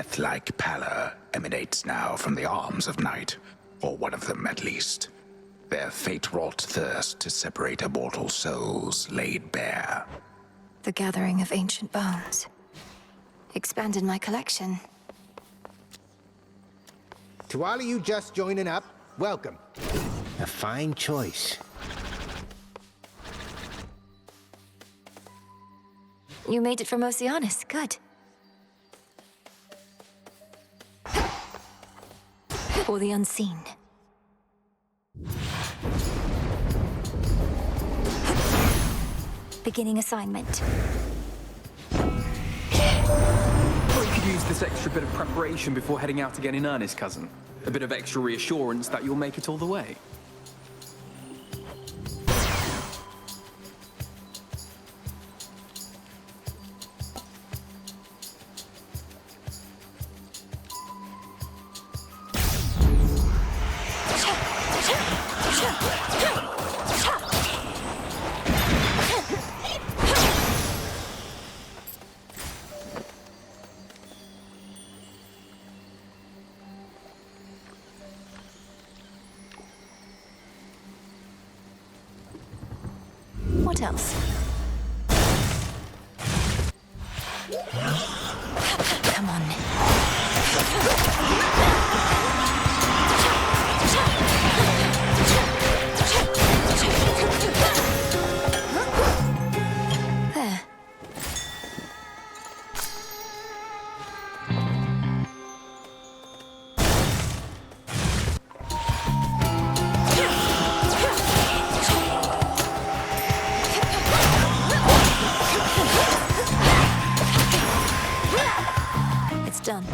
death-like pallor emanates now from the arms of night, or one of them at least. Their fate-wrought thirst to separate immortal souls laid bare. The gathering of ancient bones. Expanded my collection. To all of you just joining up, welcome. A fine choice. You made it from Oceanus. Good. For the unseen. Beginning assignment. Thought you could use this extra bit of preparation before heading out again in earnest, cousin. A bit of extra reassurance that you'll make it all the way. What else? Come on. There. It's done.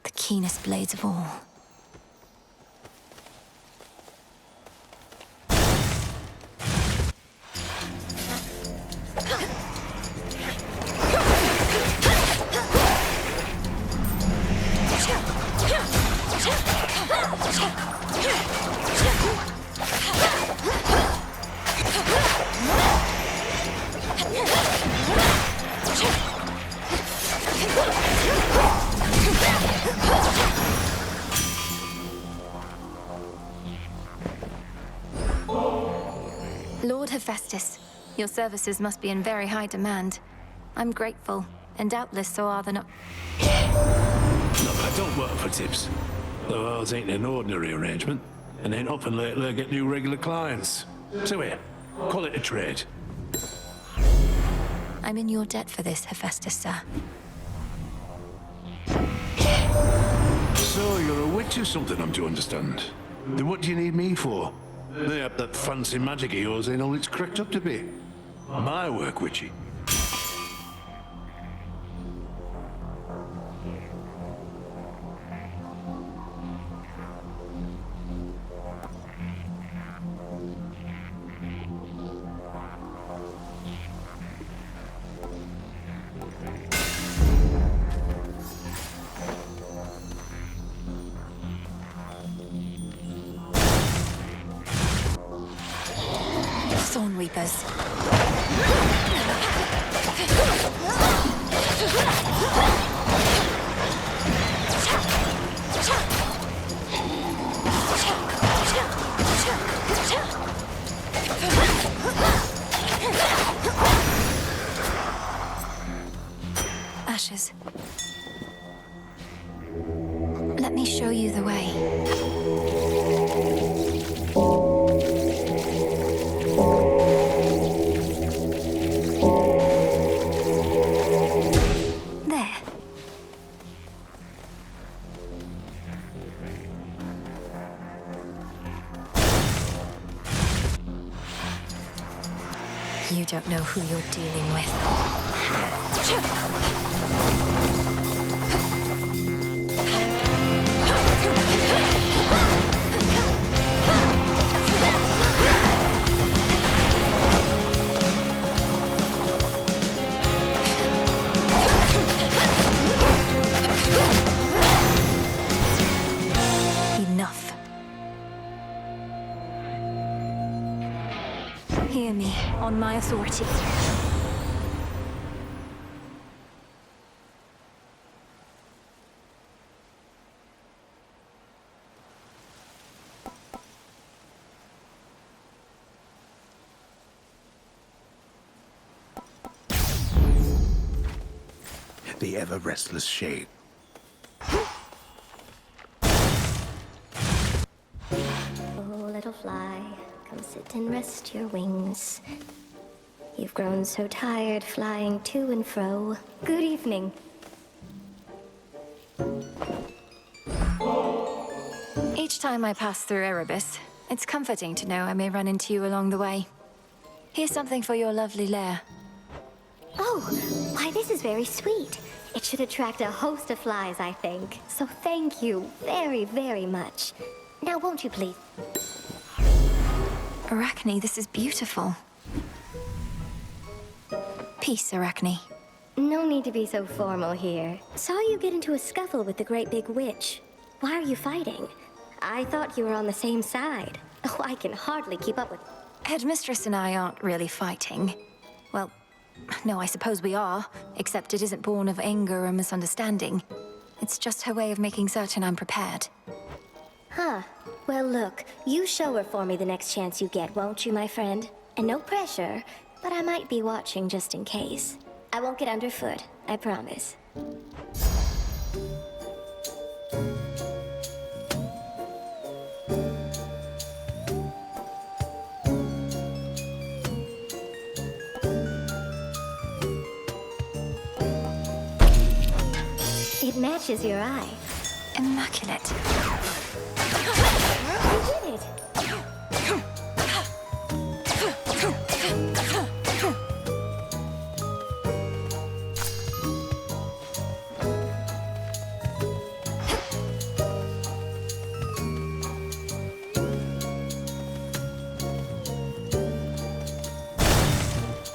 The keenest blades of all. Lord Hephaestus, your services must be in very high demand. I'm grateful, and doubtless so are the Look, I don't work for tips. Though ours ain't an ordinary arrangement, and ain't often lately I get new regular clients. So here, call it a trade. I'm in your debt for this, Hephaestus, sir. So you're a witch or something, I'm to understand. Then what do you need me for? Mayhap that fancy magic of yours ain't all it's cracked up to be. My work, witchy. Thorn Reapers. Ashes. Let me show you the way. There. don't know who you're dealing with. Enough. Hear me, on my authority. The ever-restless shade. Oh, little fly, come sit and rest your wings. You've grown so tired flying to and fro. Good evening. Each time I pass through Erebus, it's comforting to know I may run into you along the way. Here's something for your lovely lair. Oh, why this is very sweet. It should attract a host of flies, I think. So thank you very, very much. Now won't you please? Arachne, this is beautiful. Peace, Arachne. No need to be so formal here. Saw you get into a scuffle with the great big witch. Why are you fighting? I thought you were on the same side. Oh, I can hardly keep up with... Headmistress and I aren't really fighting. Well, no, I suppose we are, except it isn't born of anger or misunderstanding. It's just her way of making certain I'm prepared. Huh. Well, look, you show her for me the next chance you get, won't you, my friend? And no pressure, but I might be watching just in case. I won't get underfoot, I promise. It matches your eye. Immaculate. You did it!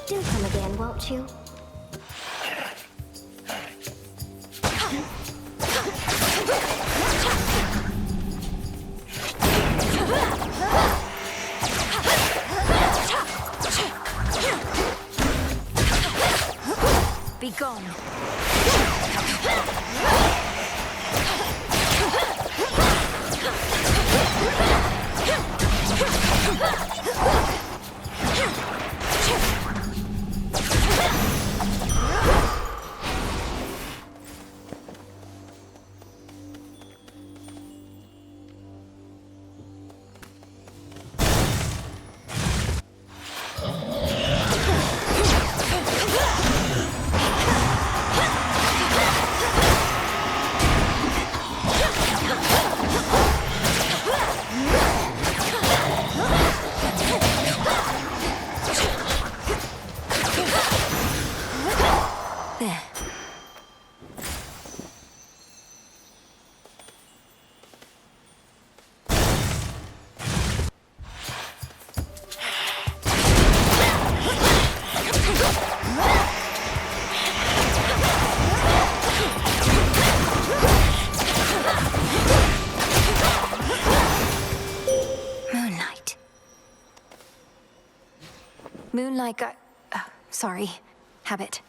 Do come again, won't you? Be gone. There. Moonlight. Moonlight got... sorry. Habit.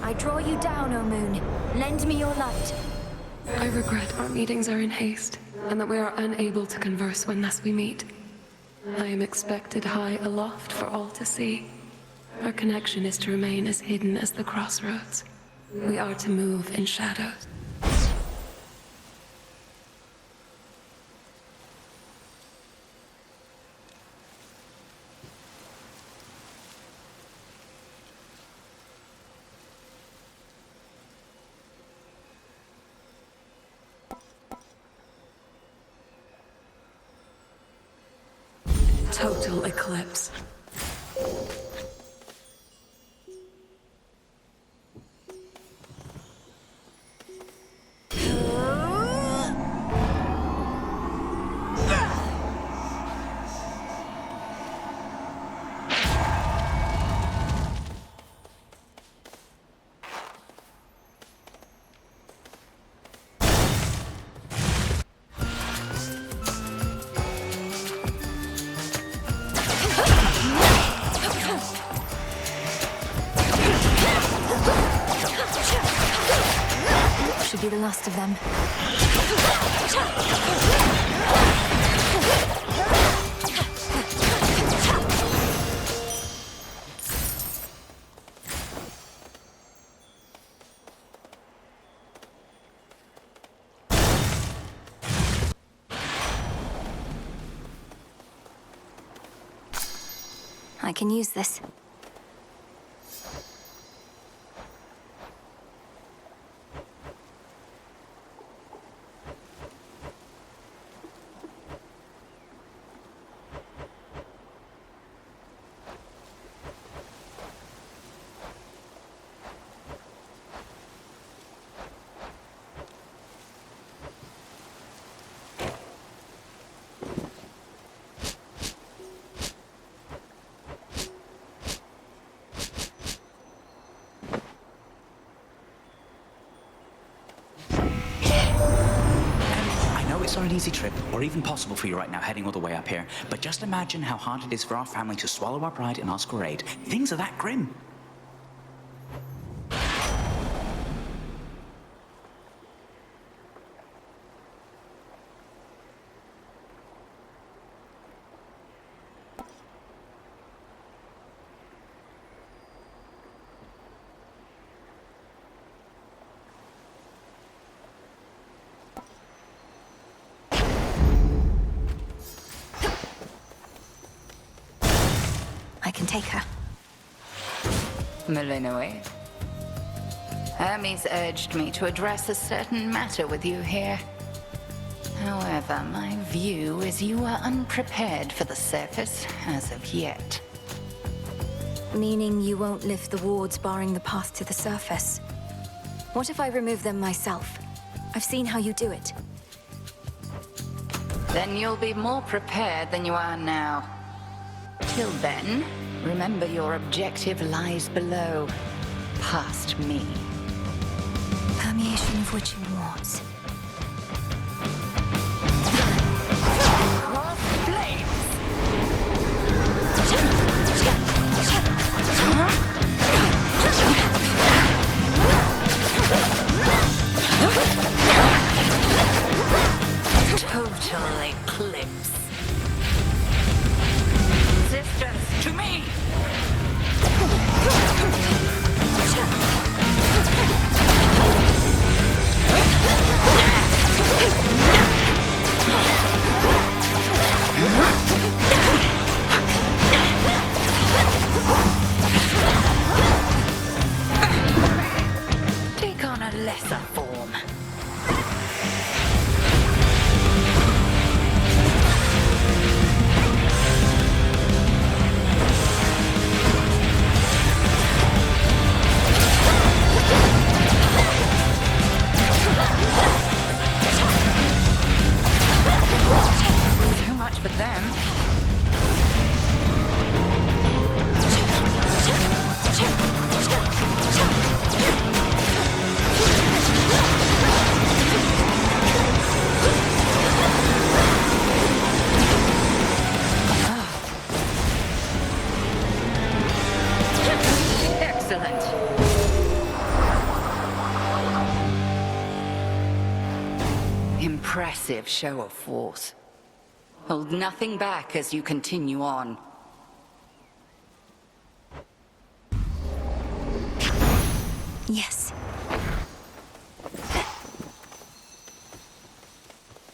I draw you down, O moon. Lend me your light. I regret our meetings are in haste, and that we are unable to converse when thus we meet. I am expected high aloft for all to see. Our connection is to remain as hidden as the crossroads. We are to move in shadows. Total eclipse. should be the last of them. I can use this. It's not an easy trip, or even possible for you right now heading all the way up here, but just imagine how hard it is for our family to swallow our pride in our masquerade. Things are that grim. I can take her. Malinoe. Hermes urged me to address a certain matter with you here. However, my view is you are unprepared for the surface as of yet. Meaning you won't lift the wards barring the path to the surface. What if I remove them myself? I've seen how you do it. Then you'll be more prepared than you are now. Till then, remember your objective lies below, past me. Permeation of witching wards. Cross flames! Total eclipse. Resistance to me! Take on a lesser form. So much for them. Excellent. Impressive show of force. Hold nothing back as you continue on. Yes.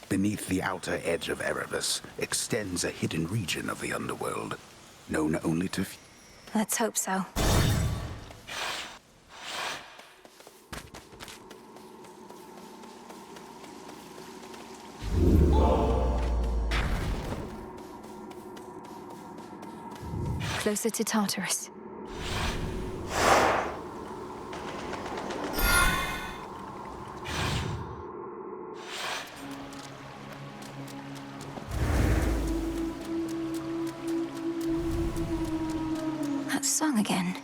Beneath the outer edge of Erebus extends a hidden region of the underworld, known only to few. Let's hope so. Closer to Tartarus. That song again.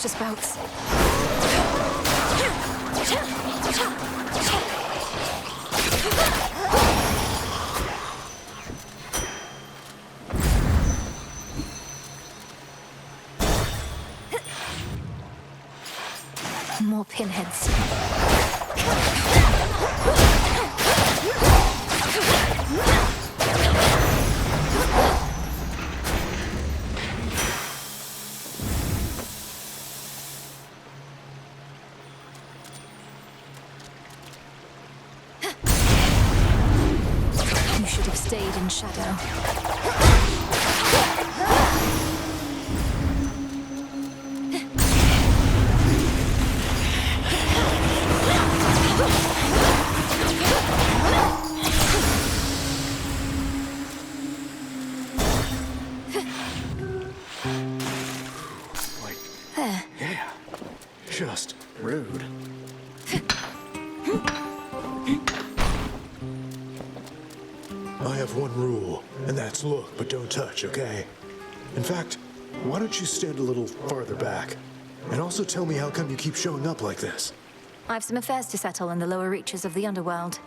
water spouts. More pinheads. You should have stayed in shadow. Yeah. Just rude. I have one rule, and that's look, but don't touch, okay? In fact, why don't you stand a little farther back? And also tell me how come you keep showing up like this? I've some affairs to settle in the lower reaches of the underworld.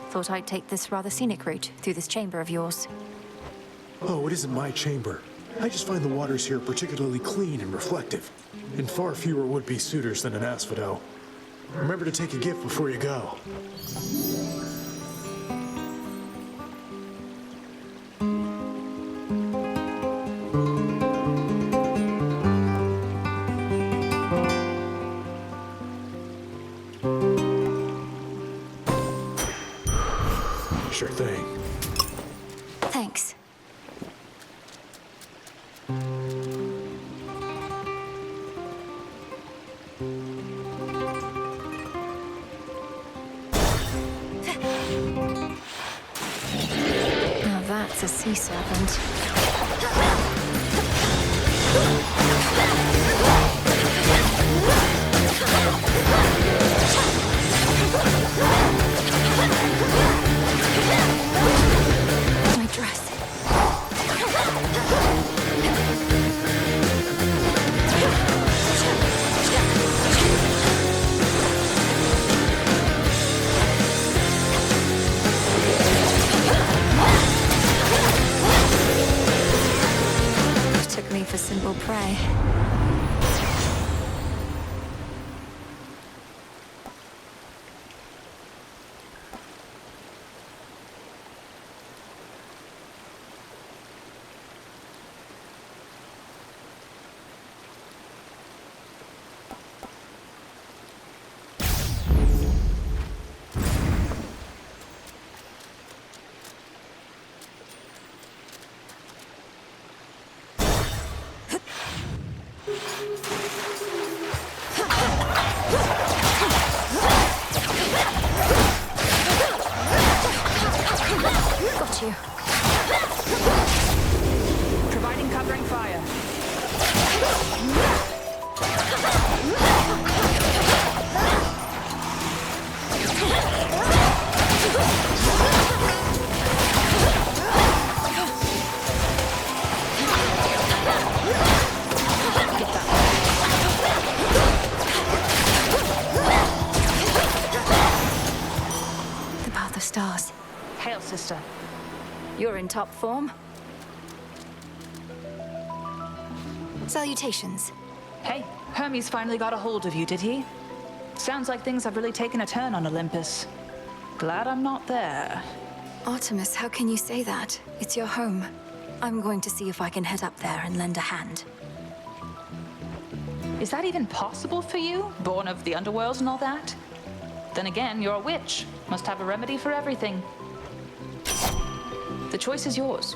Thought I'd take this rather scenic route through this chamber of yours. Oh, it isn't my chamber. I just find the waters here particularly clean and reflective, and far fewer would-be suitors than an asphodel. Remember to take a gift before you go. Sure thing. Thanks. Now that's a sea serpent. My dress. Took me for simple prey. Got you. Providing covering fire. The path of stars. Hail, sister. You're in top form. Salutations. Hey, Hermes finally got a hold of you, did he? Sounds like things have really taken a turn on Olympus. Glad I'm not there. Artemis, how can you say that? It's your home. I'm going to see if I can head up there and lend a hand. Is that even possible for you? Born of the underworld and all that? Then again, you're a witch. Must have a remedy for everything. The choice is yours.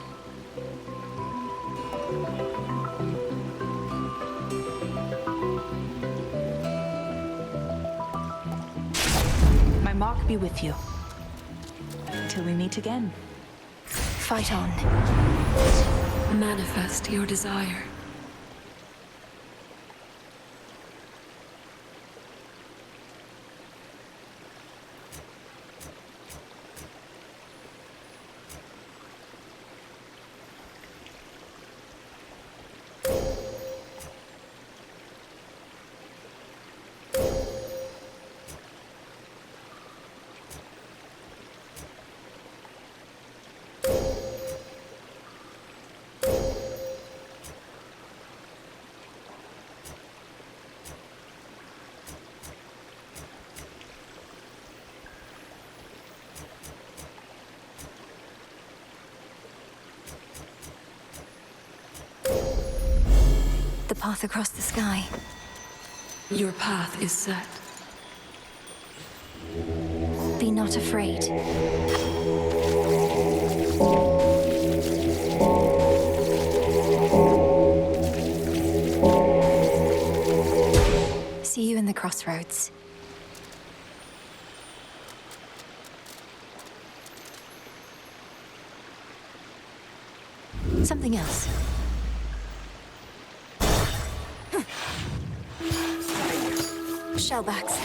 My mark be with you. Till we meet again. Fight on. Manifest your desire. The path across the sky. Your path is set. Be not afraid. See you in the crossroads. Something else. Shellbacks.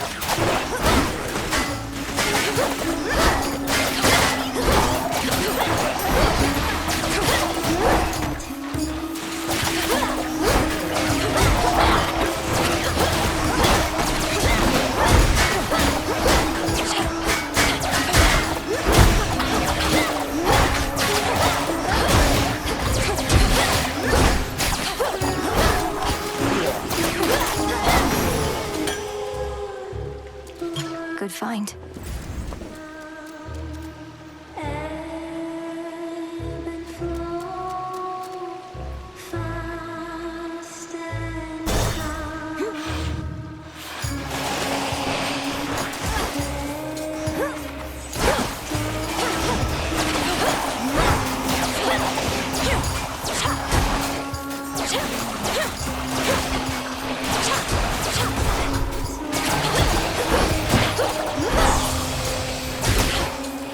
Good find.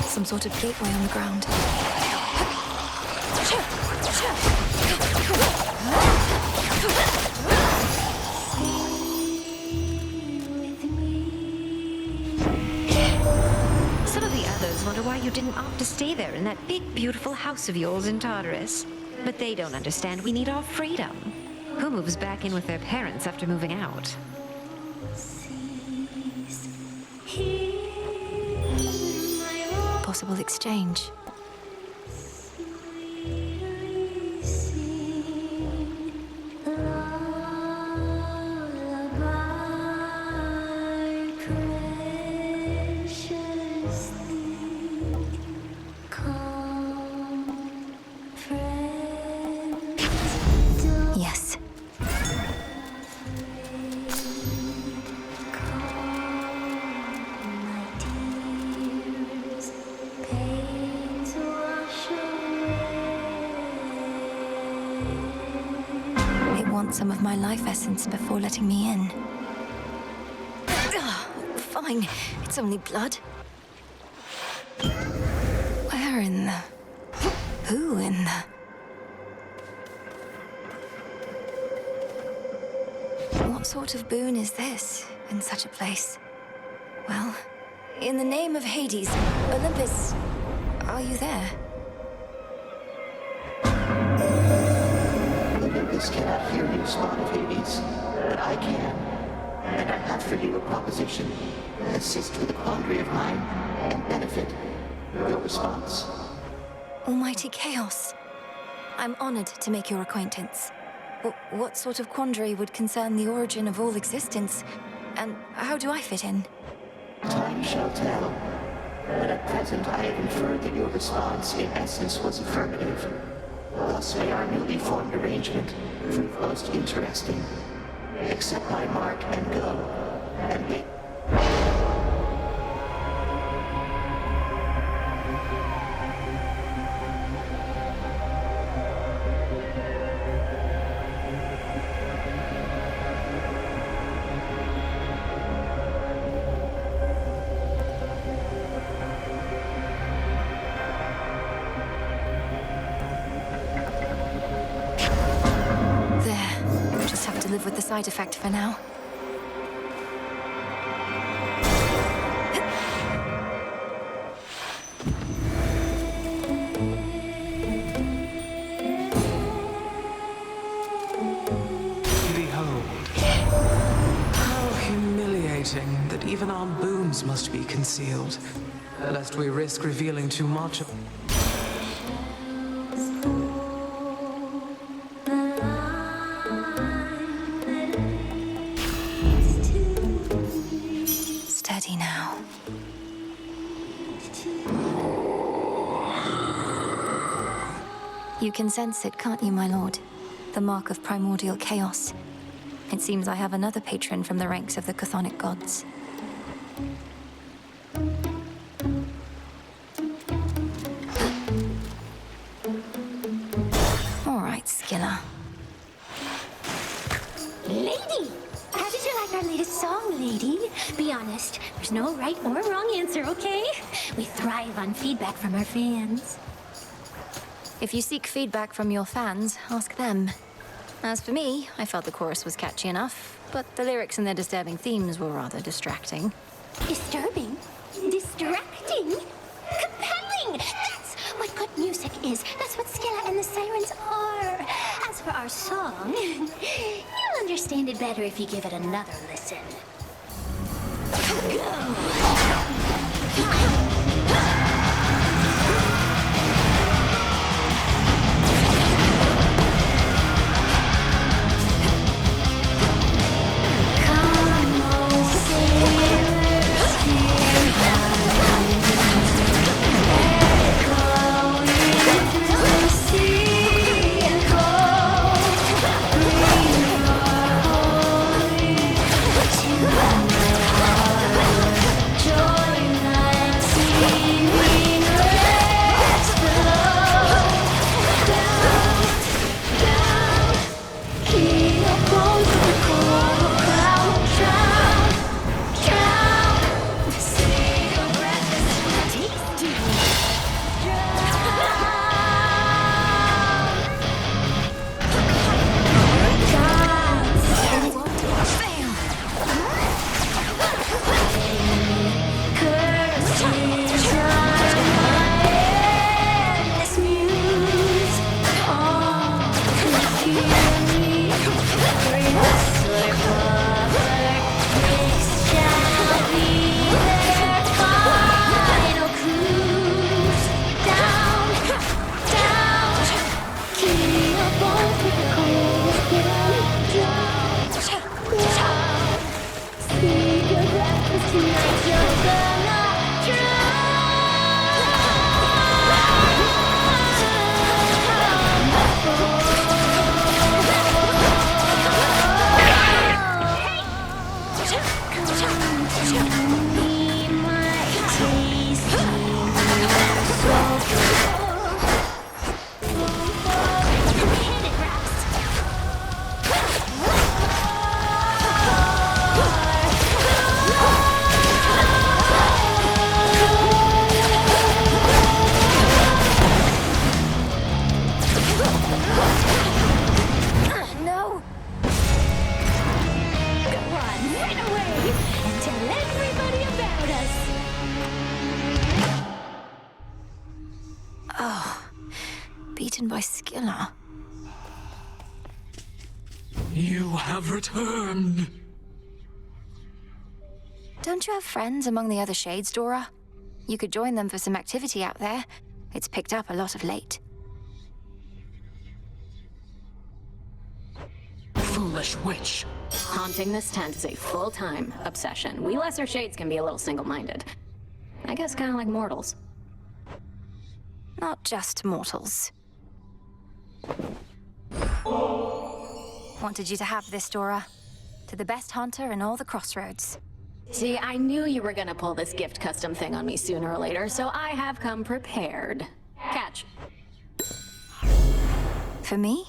Some sort of gateway on the ground. Some of the others wonder why you didn't opt to stay there in that big, beautiful house of yours in Tartarus. But they don't understand we need our freedom. Who moves back in with their parents after moving out? Possible exchange. Yes. Some of my life essence before letting me in. Ugh, fine, it's only blood. Where in the... Who in the... What sort of boon is this in such a place? Well, in the name of Hades, Olympus, are you there? Olympus cannot hear you, Spawn of Hades, but I can. And I have for you a proposition. Assist with a quandary of mine, and benefit. Your response. Almighty Chaos. I'm honored to make your acquaintance. What sort of quandary would concern the origin of all existence? And how do I fit in? Time shall tell. But at present I have inferred that your response in essence was affirmative. Thus may our newly formed arrangement prove most interesting. Accept my mark and go. And wait. Live with the side effect for now. Behold, how humiliating that even our boons must be concealed, lest we risk revealing too much of... You can sense it, can't you, my lord? the mark of primordial chaos. It seems I have another patron from the ranks of the chthonic gods. All right, Skilla. Lady! How did you like our latest song, lady? Be honest, there's no right or wrong answer, okay? We thrive on feedback from our fans. If you seek feedback from your fans, ask them. As for me, I felt the chorus was catchy enough, but the lyrics and their disturbing themes were rather distracting. Disturbing? Distracting? Compelling! That's what good music is. That's what Skilla and the Sirens are. As for our song, you'll understand it better if you give it another listen. Go! By Skilla. You have returned. Don't you have friends among the other shades, Dora? You could join them for some activity out there. It's picked up a lot of late. Foolish witch. Haunting this tent is a full-time obsession. We lesser shades can be a little single-minded. I guess kind of like mortals. Not just mortals. Wanted you to have this, Dora. To the best hunter in all the crossroads. See, I knew you were gonna pull this gift custom thing on me sooner or later, so I have come prepared. Catch. For me?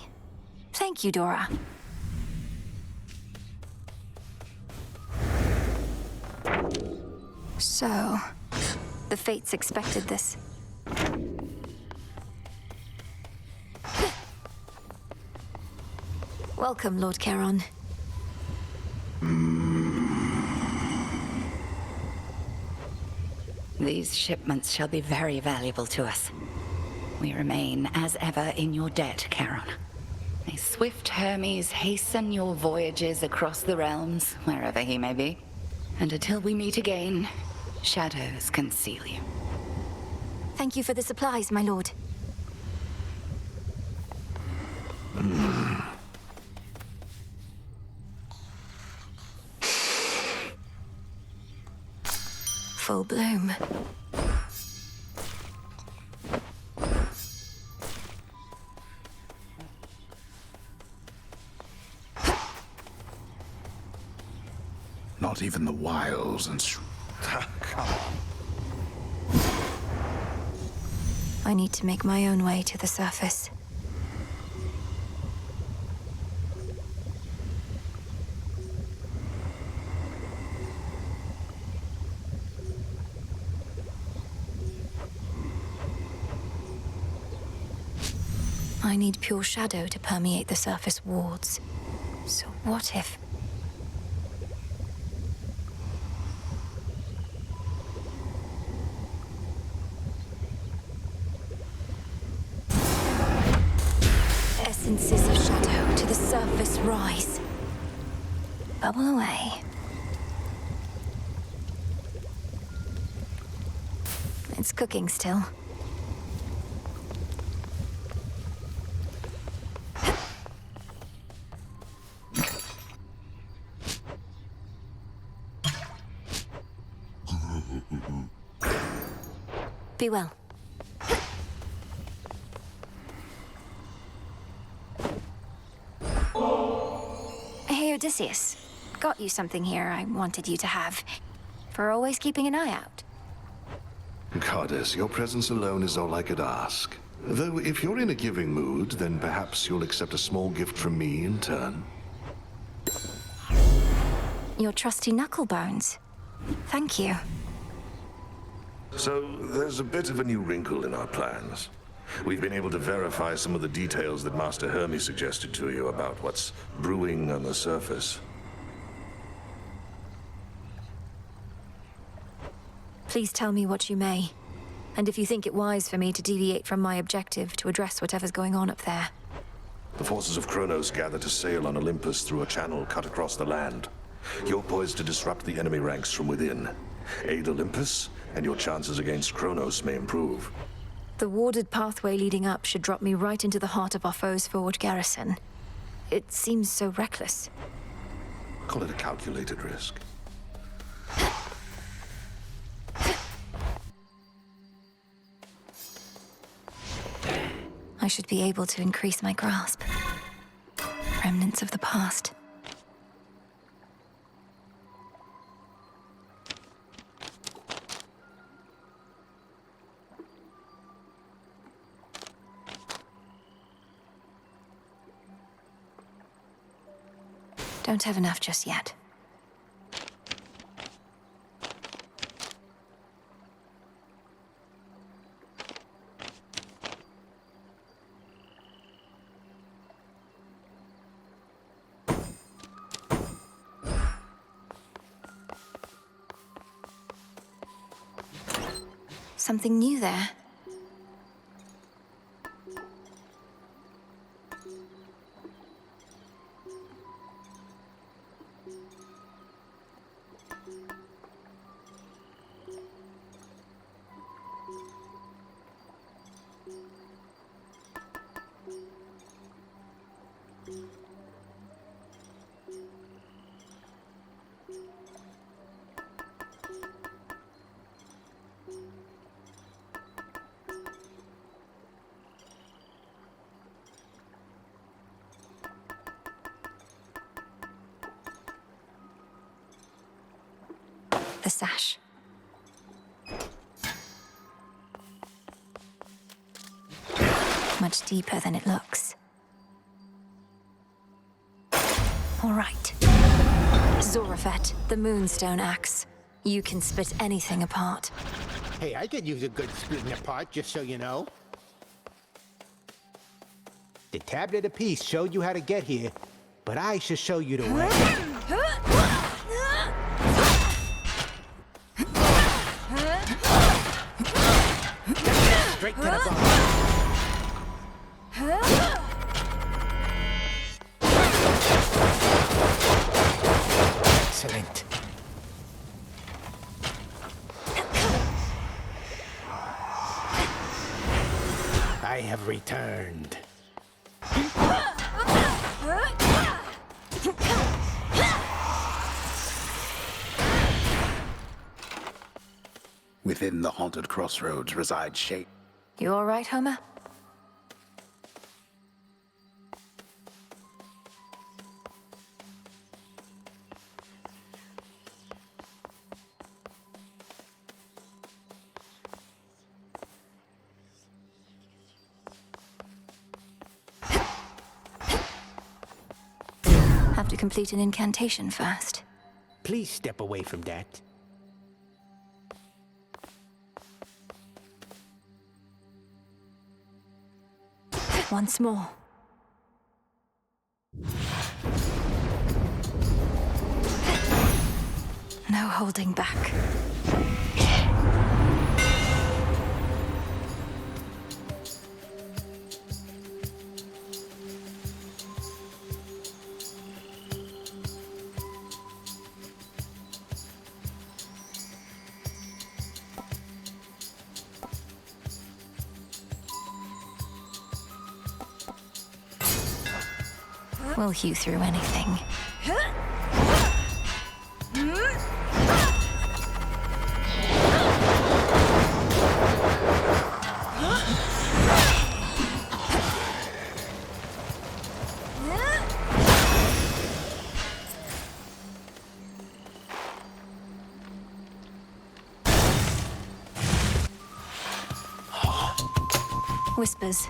Thank you, Dora. So, the Fates expected this. Welcome, Lord Charon. These shipments shall be very valuable to us. We remain, as ever, in your debt, Charon. May swift Hermes hasten your voyages across the realms, wherever he may be. And until we meet again, shadows conceal you. Thank you for the supplies, my lord. Full bloom. Not even the wiles and... Come on. I need to make my own way to the surface. I need pure shadow to permeate the surface wards. So what if... Essences of shadow to the surface rise. Bubble away. It's cooking still. Be well. Hey, Odysseus. Got you something here I wanted you to have. For always keeping an eye out. Goddess, your presence alone is all I could ask. Though if you're in a giving mood, then perhaps you'll accept a small gift from me in turn. Your trusty knucklebones. Thank you. So, there's a bit of a new wrinkle in our plans. We've been able to verify some of the details that Master Hermes suggested to you about what's brewing on the surface. Please tell me what you may. And if you think it wise for me to deviate from my objective to address whatever's going on up there. The forces of Chronos gather to sail on Olympus through a channel cut across the land. You're poised to disrupt the enemy ranks from within. Aid Olympus, and your chances against Chronos may improve. The warded pathway leading up should drop me right into the heart of our foe's forward garrison. It seems so reckless. Call it a calculated risk. I should be able to increase my grasp. Remnants of the past. Don't have enough just yet. Something new there. The sash. Much deeper than it looks. All right. Zorafet, the Moonstone Axe. You can split anything apart. Hey, I could use a good splitting apart, just so you know. The tablet of peace showed you how to get here, but I should show you the way. Straight to the bone. Excellent. I have returned. Within the haunted crossroads resides Shade. You all right, Homer? have to complete an incantation first. Please step away from that. Once more. No holding back. We'll hew through anything. Whispers.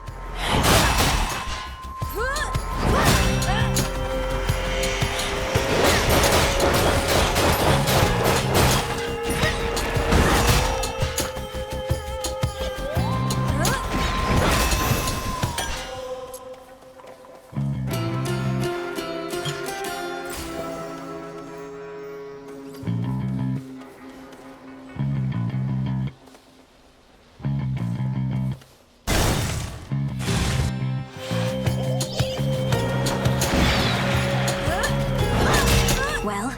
Well?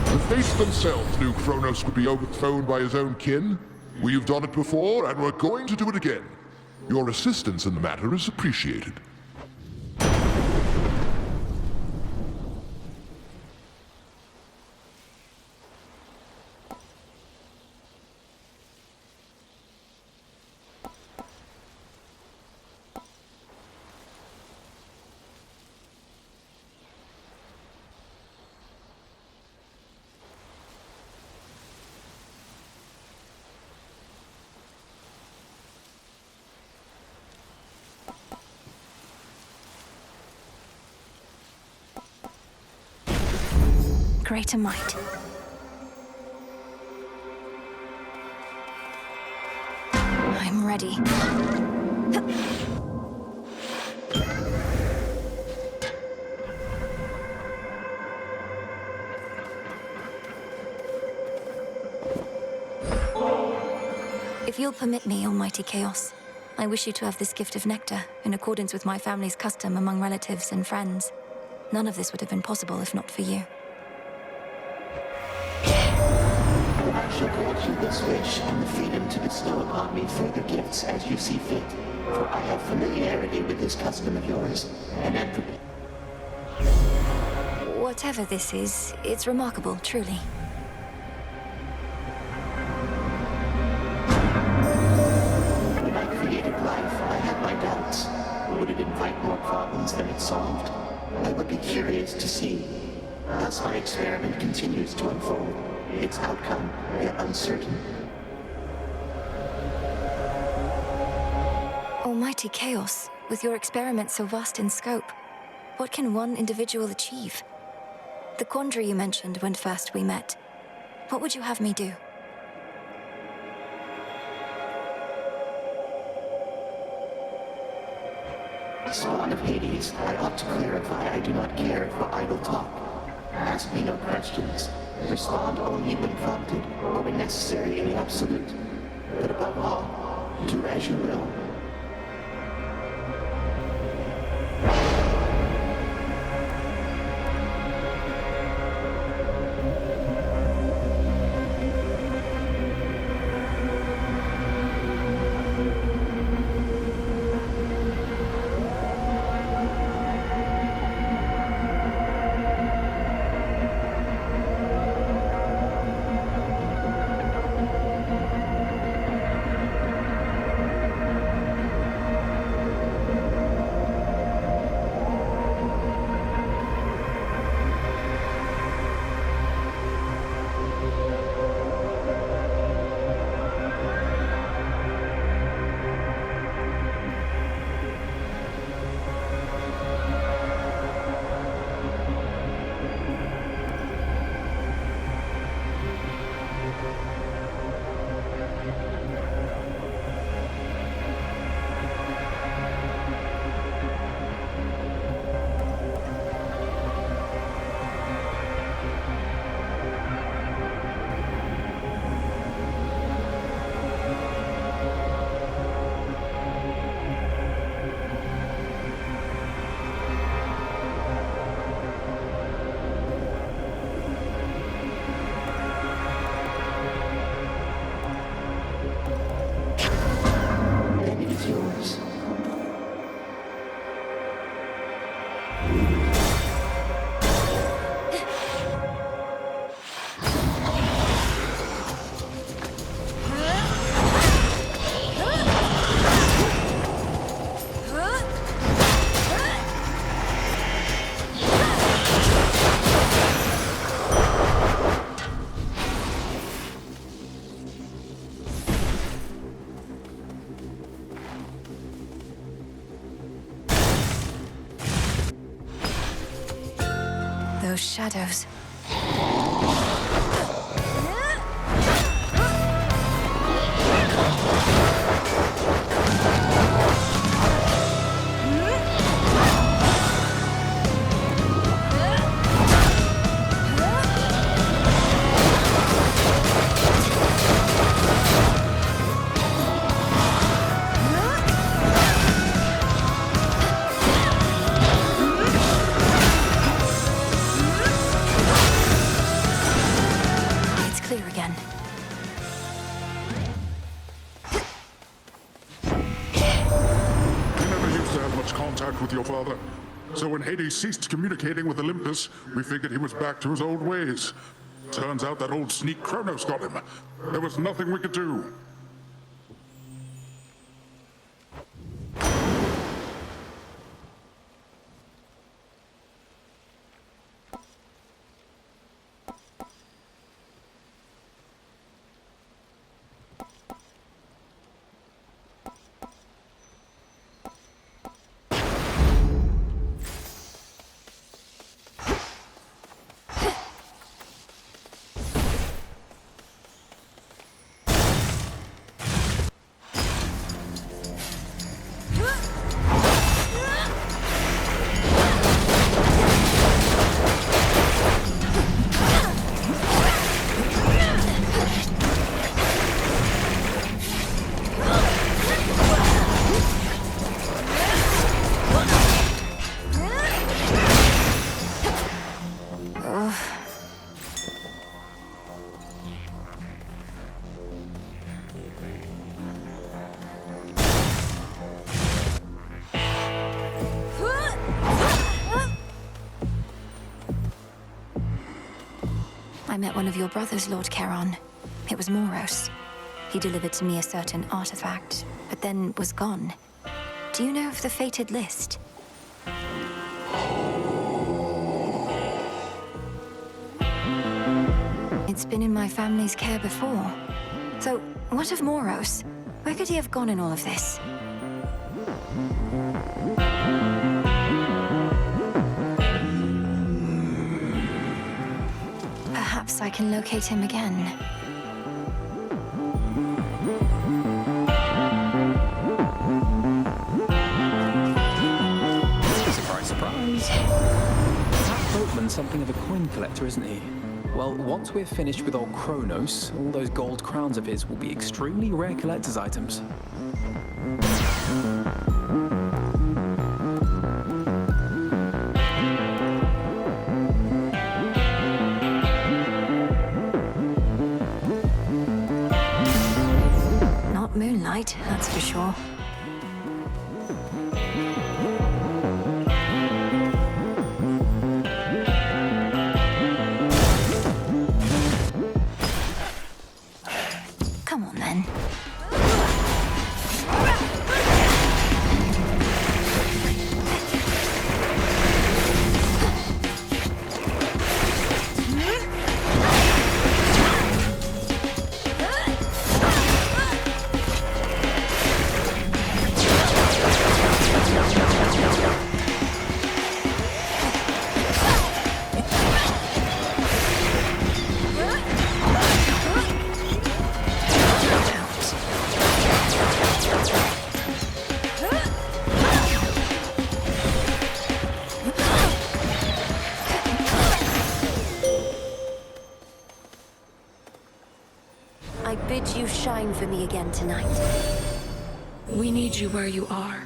The Fates themselves knew Chronos would be overthrown by his own kin. We've done it before, and we're going to do it again. Your assistance in the matter is appreciated. Greater might. I'm ready. If you'll permit me, Almighty Chaos, I wish you to have this gift of nectar, in accordance with my family's custom among relatives and friends. None of this would have been possible if not for you. I shall grant you this wish and the freedom to bestow upon me further gifts as you see fit, for I have familiarity with this custom of yours, and am prepared. Whatever this is, it's remarkable, truly. When I created life, I had my doubts. Would it invite more problems than it solved? I would be curious to see. Thus my experiment continues to unfold, its outcome yet uncertain. Almighty Chaos, with your experiment so vast in scope, what can one individual achieve? The quandary you mentioned when first we met, what would you have me do? Spawn of Hades, I ought to clarify I do not care for idle talk. Ask me no questions. Respond only when prompted, or when necessary in the absolute. But above all, do as you will. those shadows? With your father. So when Hades ceased communicating with Olympus, we figured he was back to his old ways. Turns out that old sneak Chronos got him. There was nothing we could do. I met one of your brothers, Lord Charon. It was Moros. He delivered to me a certain artifact, but then was gone. Do you know of the fated list? It's been in my family's care before. So, what of Moros? Where could he have gone in all of this? Perhaps I can locate him again. Surprise, surprise. That boatman's something of a coin collector, isn't he? Well, once we're finished with old Chronos, all those gold crowns of his will be extremely rare collector's items. Not moonlight, that's for sure. Come on, then. I bid you shine for me again tonight. We need you where you are.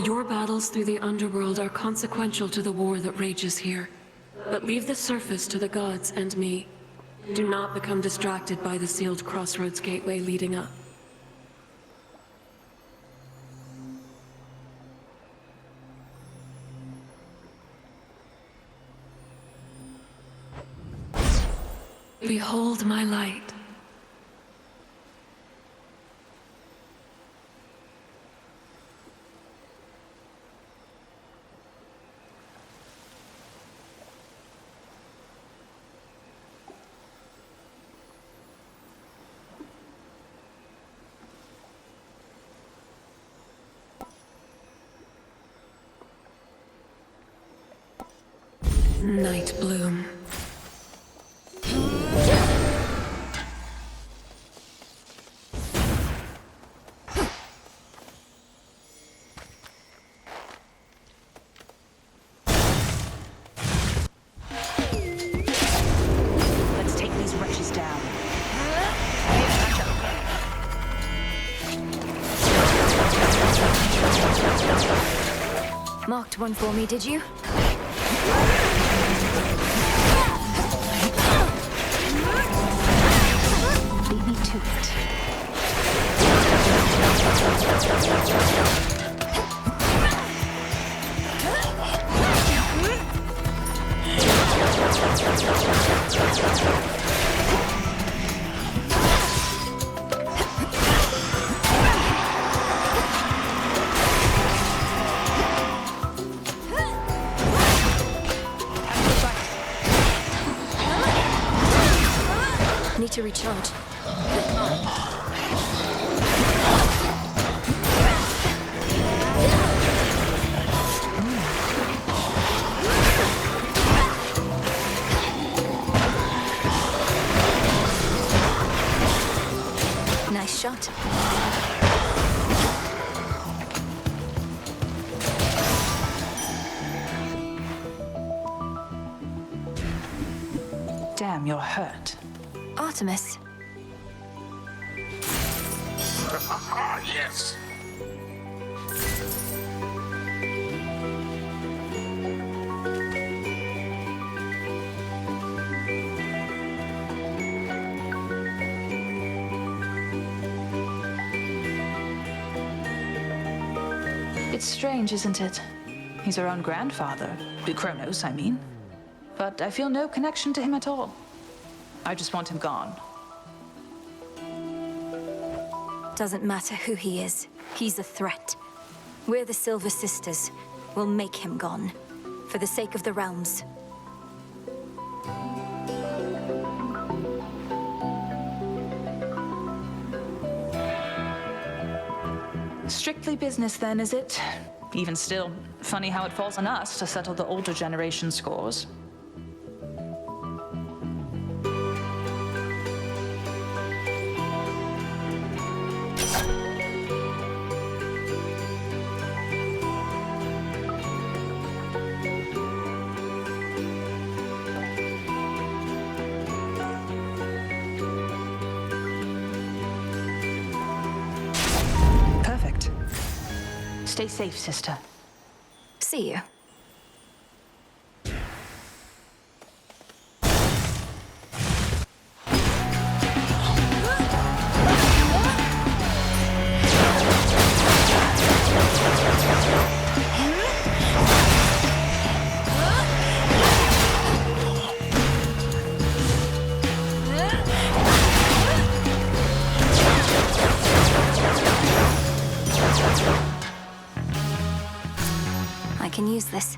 Your battles through the underworld are consequential to the war that rages here. But leave the surface to the gods and me. Do not become distracted by the sealed crossroads gateway leading up. Behold my light. Night bloom. Let's take these wretches down. Marked one for me, did you? Beat me to it. Need to recharge. Nice shot. Damn, you're hurt. Artemis. Yes. It's strange, isn't it? He's our own grandfather. Chronos, I mean. But I feel no connection to him at all. I just want him gone. Doesn't matter who he is. He's a threat. We're the Silver Sisters. We'll make him gone. For the sake of the realms. Strictly business then, is it? Even still, funny how it falls on us to settle the older generation scores. Perfect. Stay safe, sister. See you. I can use this.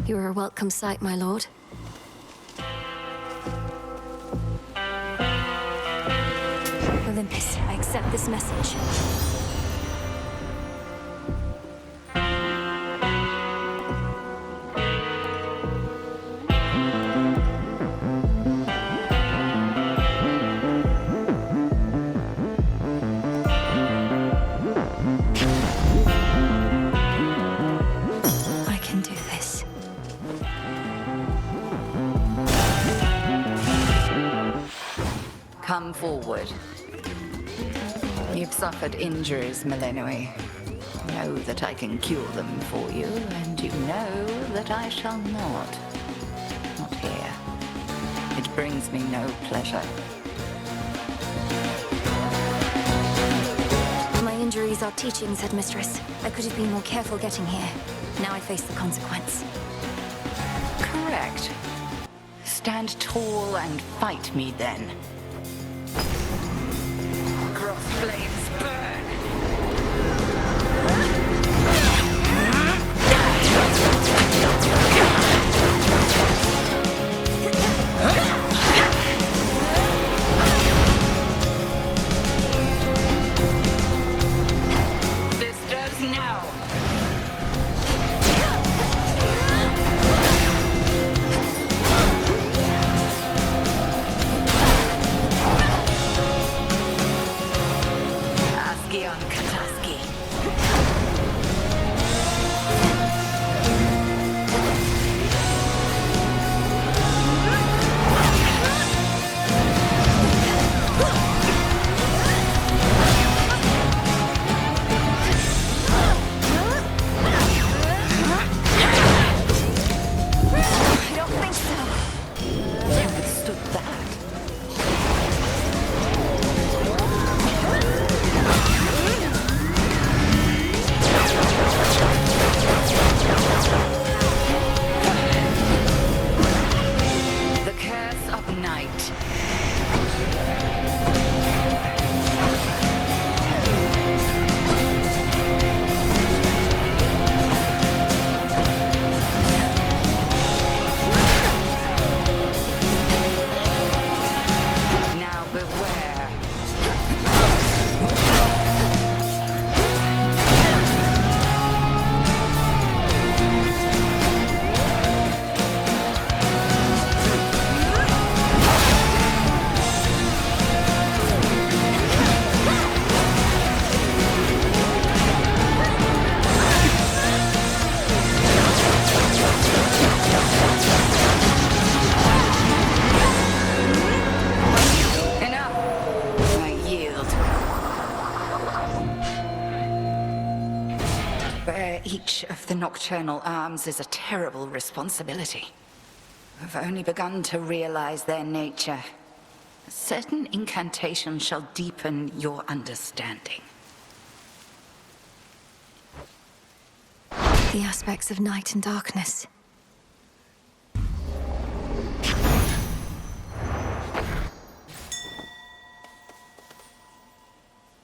You're a welcome sight, my lord. Olympus, I accept this message. I can do this. Come forward. You've suffered injuries, Melenoi. Know that I can cure them for you, and you know that I shall not. Not here. It brings me no pleasure. My injuries are teachings, headmistress. I could have been more careful getting here. Now I face the consequence. Correct. Stand tall and fight me then. Cross flames burn. reach of the nocturnal arms is a terrible responsibility. I've only begun to realize their nature. A certain incantation shall deepen your understanding. The aspects of night and darkness.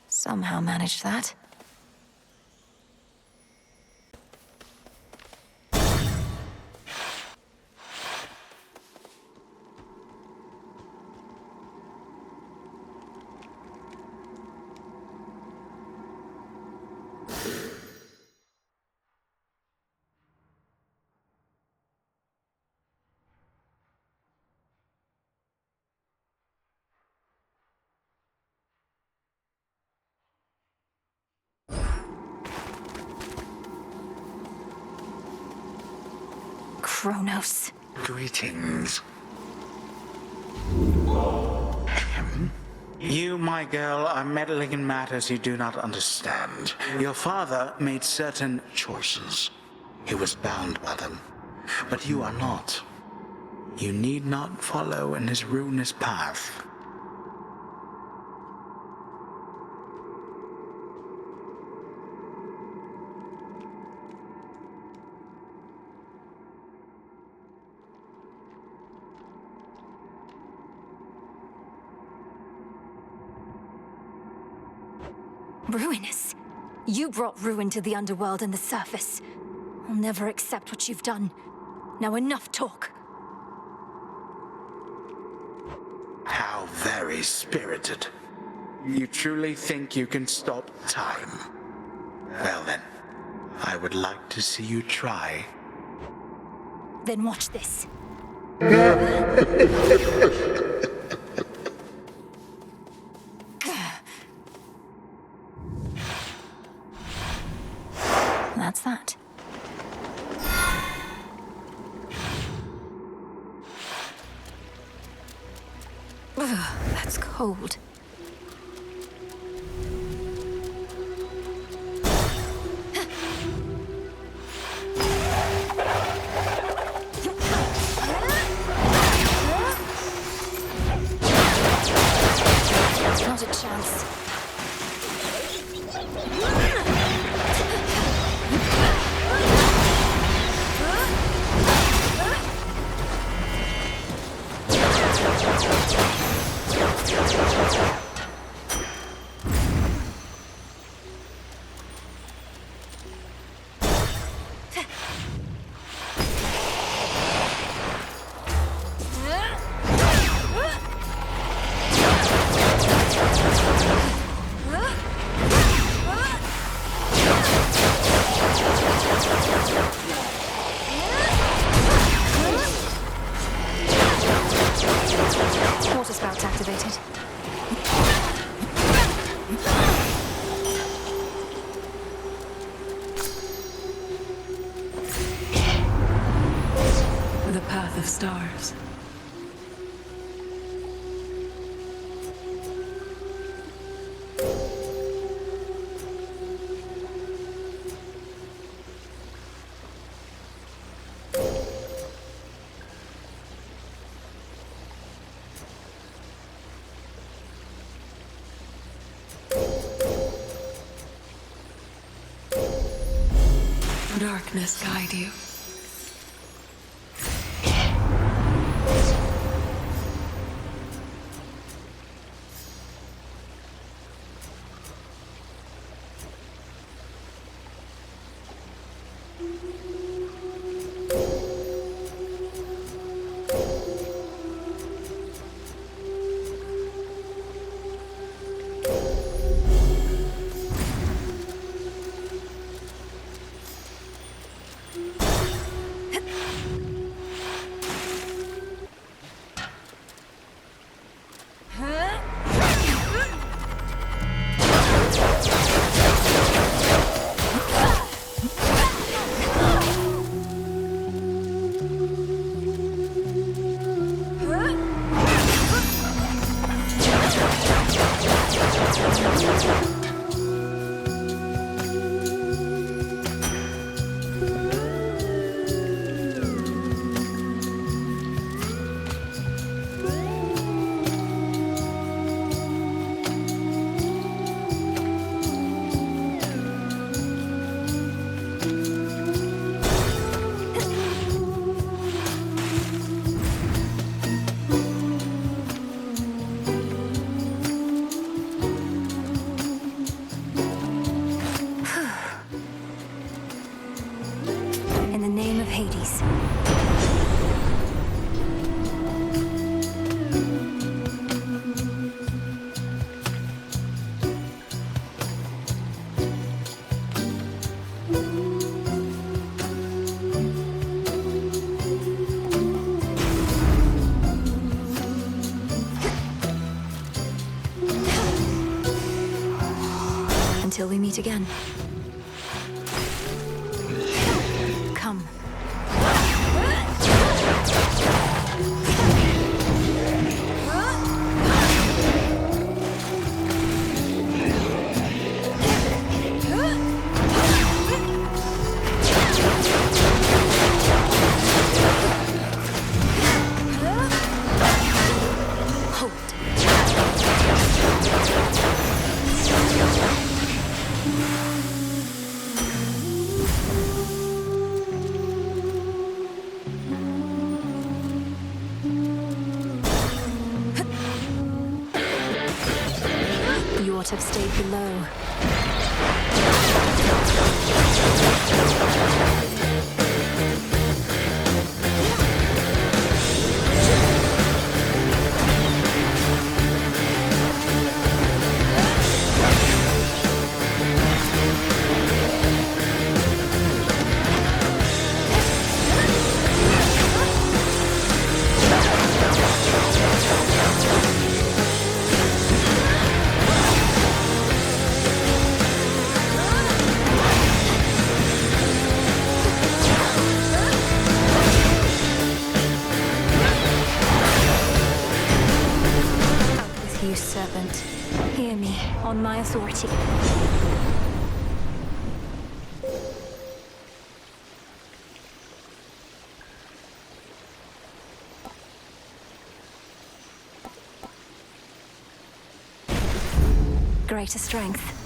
Somehow managed that. Chronos. Greetings. You, my girl, are meddling in matters you do not understand. Your father made certain choices. He was bound by them. But you are not. You need not follow in his ruinous path. Ruinous. You brought ruin to the underworld and the surface. I'll never accept what you've done. Now enough talk. How very spirited. You truly think you can stop time? Well then, I would like to see you try. Then watch this. That's that. Ugh, that's cold. Not a chance. Water spout's activated. The path of stars. Darkness guide you. until we meet again. Come. You ought to have stayed below. You serpent, hear me on my authority. Greater strength.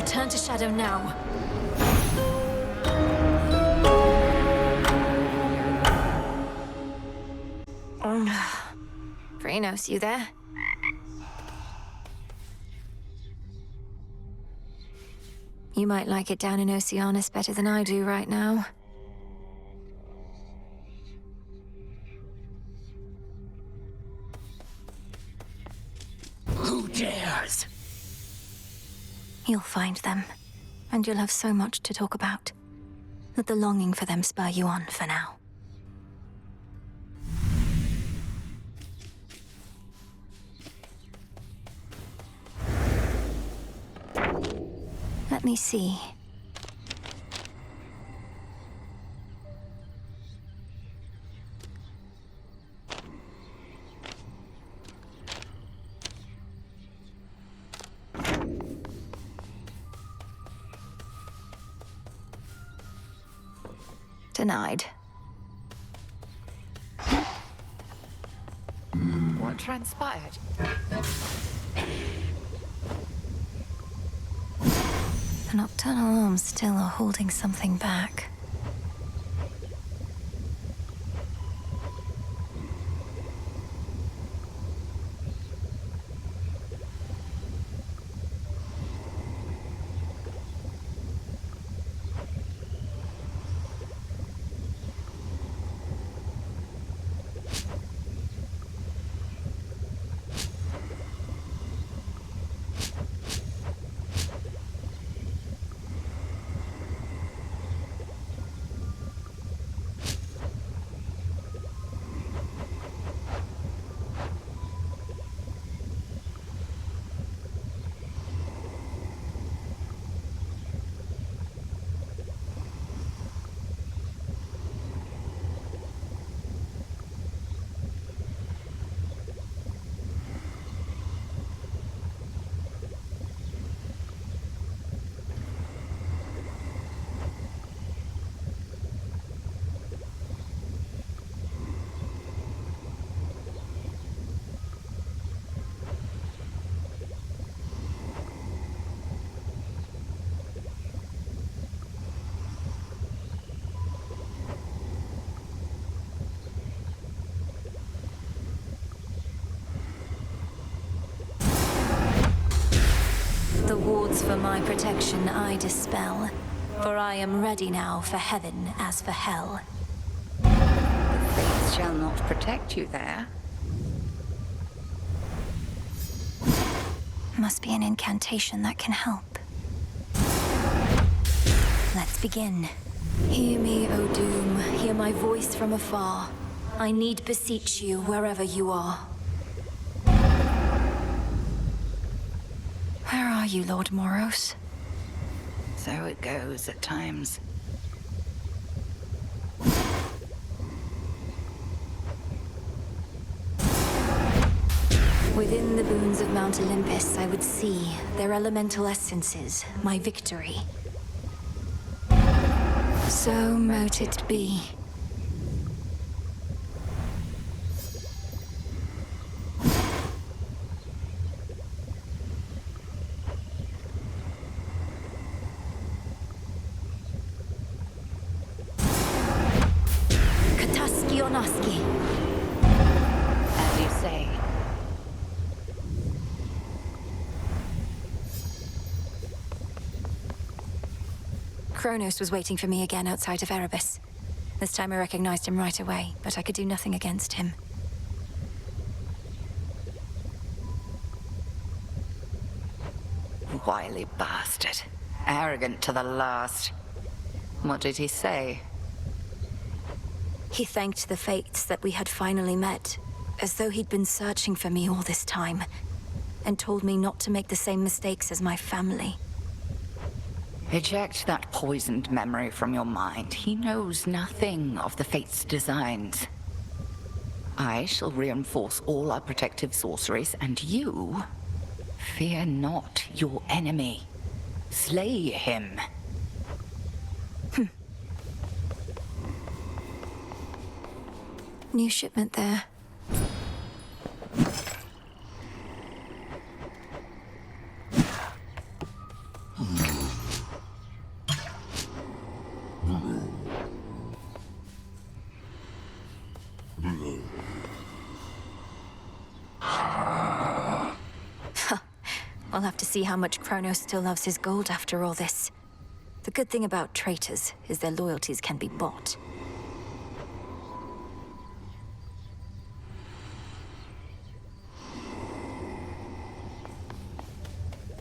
Return to Shadow now. Chronos, you there? You might like it down in Oceanus better than I do right now. Who dares? You'll find them, and you'll have so much to talk about. Let the longing for them spur you on for now. Let me see. Denied. What transpired? The nocturnal arms still are holding something back. cords for my protection I dispel, for I am ready now for heaven as for hell. The fates shall not protect you there. Must be an incantation that can help. Let's begin. Hear me, O Doom, hear my voice from afar. I need beseech you wherever you are. Where are you, Lord Moros? So it goes at times. Within the boons of Mount Olympus, I would see their elemental essences, my victory. So mote it be. Kataski Onaski. As you say. Chronos was waiting for me again outside of Erebus. This time I recognized him right away, but I could do nothing against him. Wily bastard. Arrogant to the last. What did he say? He thanked the fates that we had finally met, as though he'd been searching for me all this time, and told me not to make the same mistakes as my family. Eject that poisoned memory from your mind. He knows nothing of the fate's designs. I shall reinforce all our protective sorceries, and you... fear not your enemy. Slay him. New shipment there. I'll have to see how much Chronos still loves his gold after all this. The good thing about traitors is their loyalties can be bought.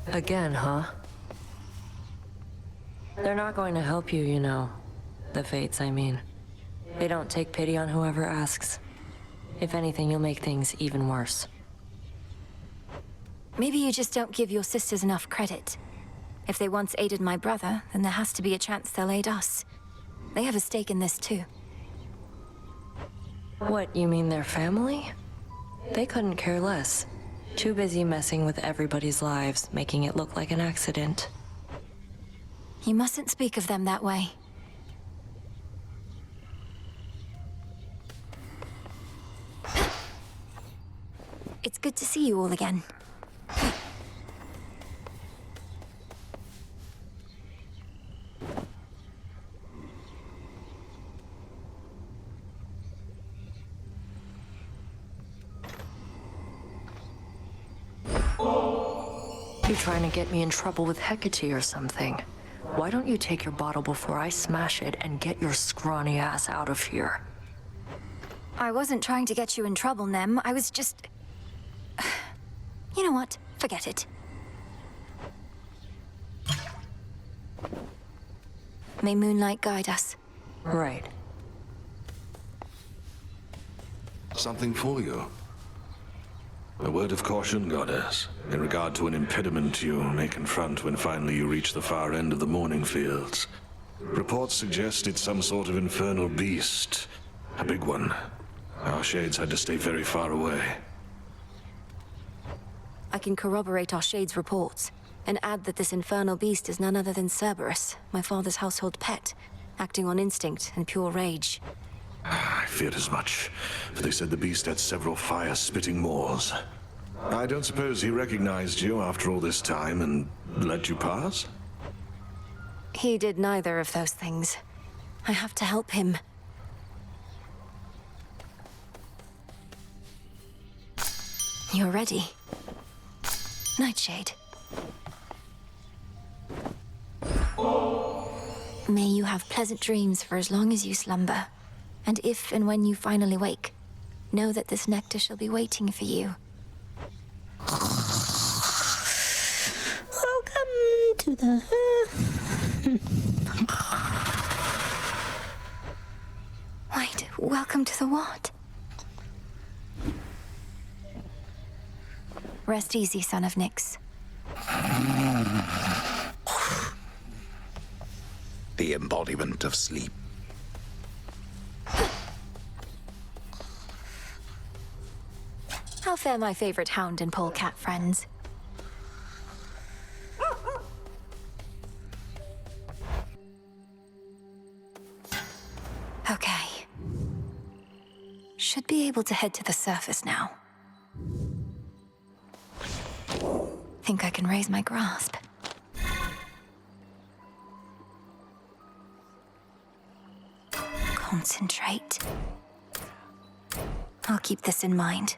Again, huh? They're not going to help you, you know. The fates, I mean. They don't take pity on whoever asks. If anything, you'll make things even worse. Maybe you just don't give your sisters enough credit. If they once aided my brother, then there has to be a chance they'll aid us. They have a stake in this too. What, you mean their family? They couldn't care less. Too busy messing with everybody's lives, making it look like an accident. You mustn't speak of them that way. It's good to see you all again. You trying to get me in trouble with Hecate or something? Why don't you take your bottle before I smash it and get your scrawny ass out of here? I wasn't trying to get you in trouble, Nem. I was just... You know what? Forget it. May moonlight guide us. Right. Something for you. A word of caution, Goddess, in regard to an impediment you may confront when finally you reach the far end of the morning fields. Reports suggest it's some sort of infernal beast. A big one. Our shades had to stay very far away. I can corroborate our Shade's reports, and add that this infernal beast is none other than Cerberus, my father's household pet, acting on instinct and pure rage. I feared as much, for they said the beast had several fire-spitting maws. I don't suppose he recognized you after all this time and let you pass? He did neither of those things. I have to help him. You're ready. Nightshade. May you have pleasant dreams for as long as you slumber. And if and when you finally wake, know that this nectar shall be waiting for you. Welcome to the... Wait, welcome to the what? Rest easy, son of Nyx. The embodiment of sleep. How fare my favorite hound and polecat friends? Okay. Should be able to head to the surface now. Think I can raise my grasp. Concentrate. I'll keep this in mind.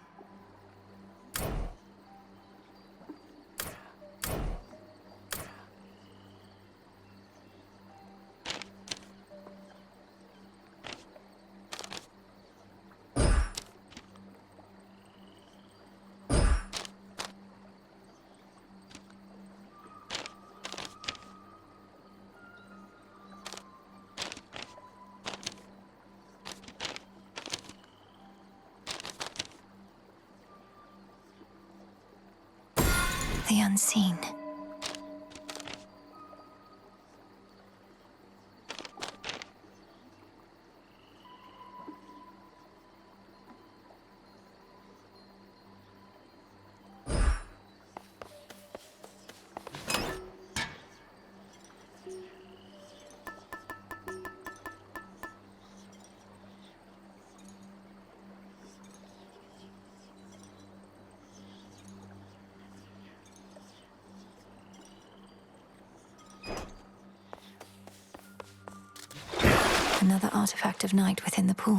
The unseen. Another artifact of night within the pool.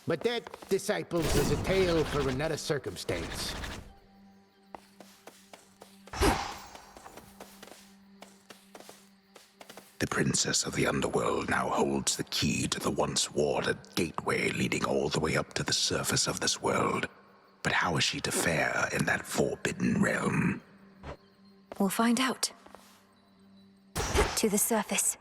But that, disciples, is a tale for another circumstance. The princess of the underworld now holds the key to the once warded gateway leading all the way up to the surface of this world. But how is she to fare in that forbidden realm? We'll find out. To the surface.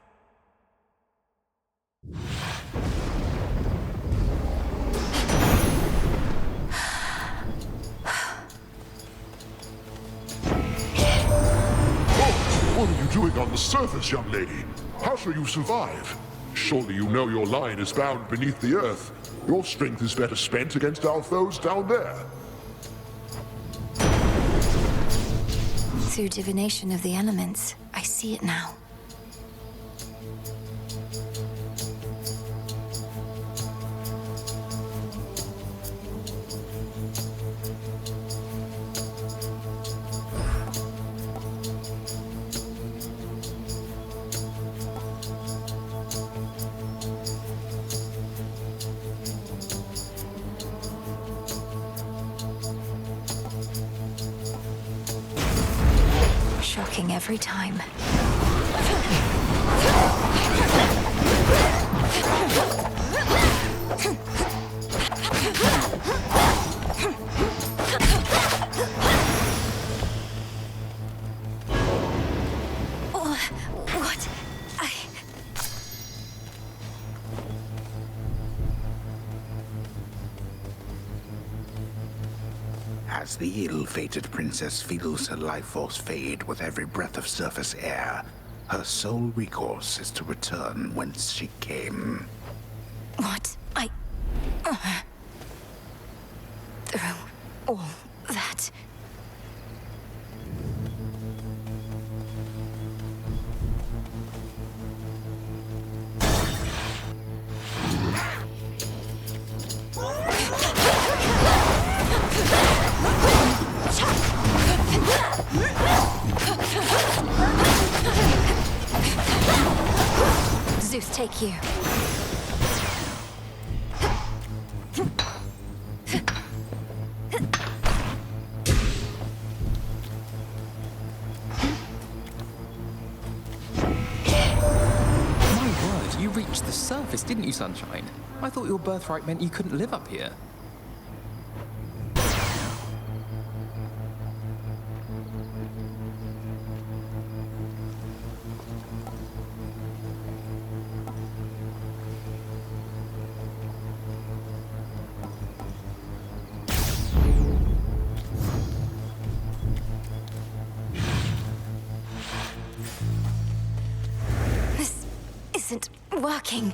What are you doing on the surface, young lady? How shall you survive? Surely you know your line is bound beneath the earth. Your strength is better spent against our foes down there. Through divination of the elements, I see it now. Shocking every time. What? As the ill-fated princess feels her life force fade with every breath of surface air, her sole recourse is to return whence she came. What? Through all that. Zeus take you. You reached the surface, didn't you, Sunshine? I thought your birthright meant you couldn't live up here. Isn't working.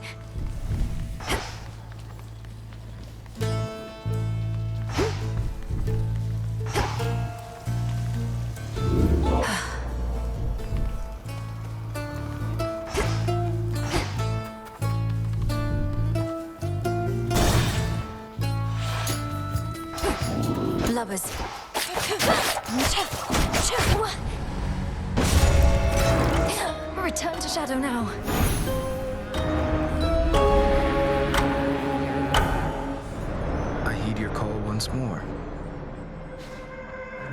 Blubbers. Return to shadow now. I heed your call once more.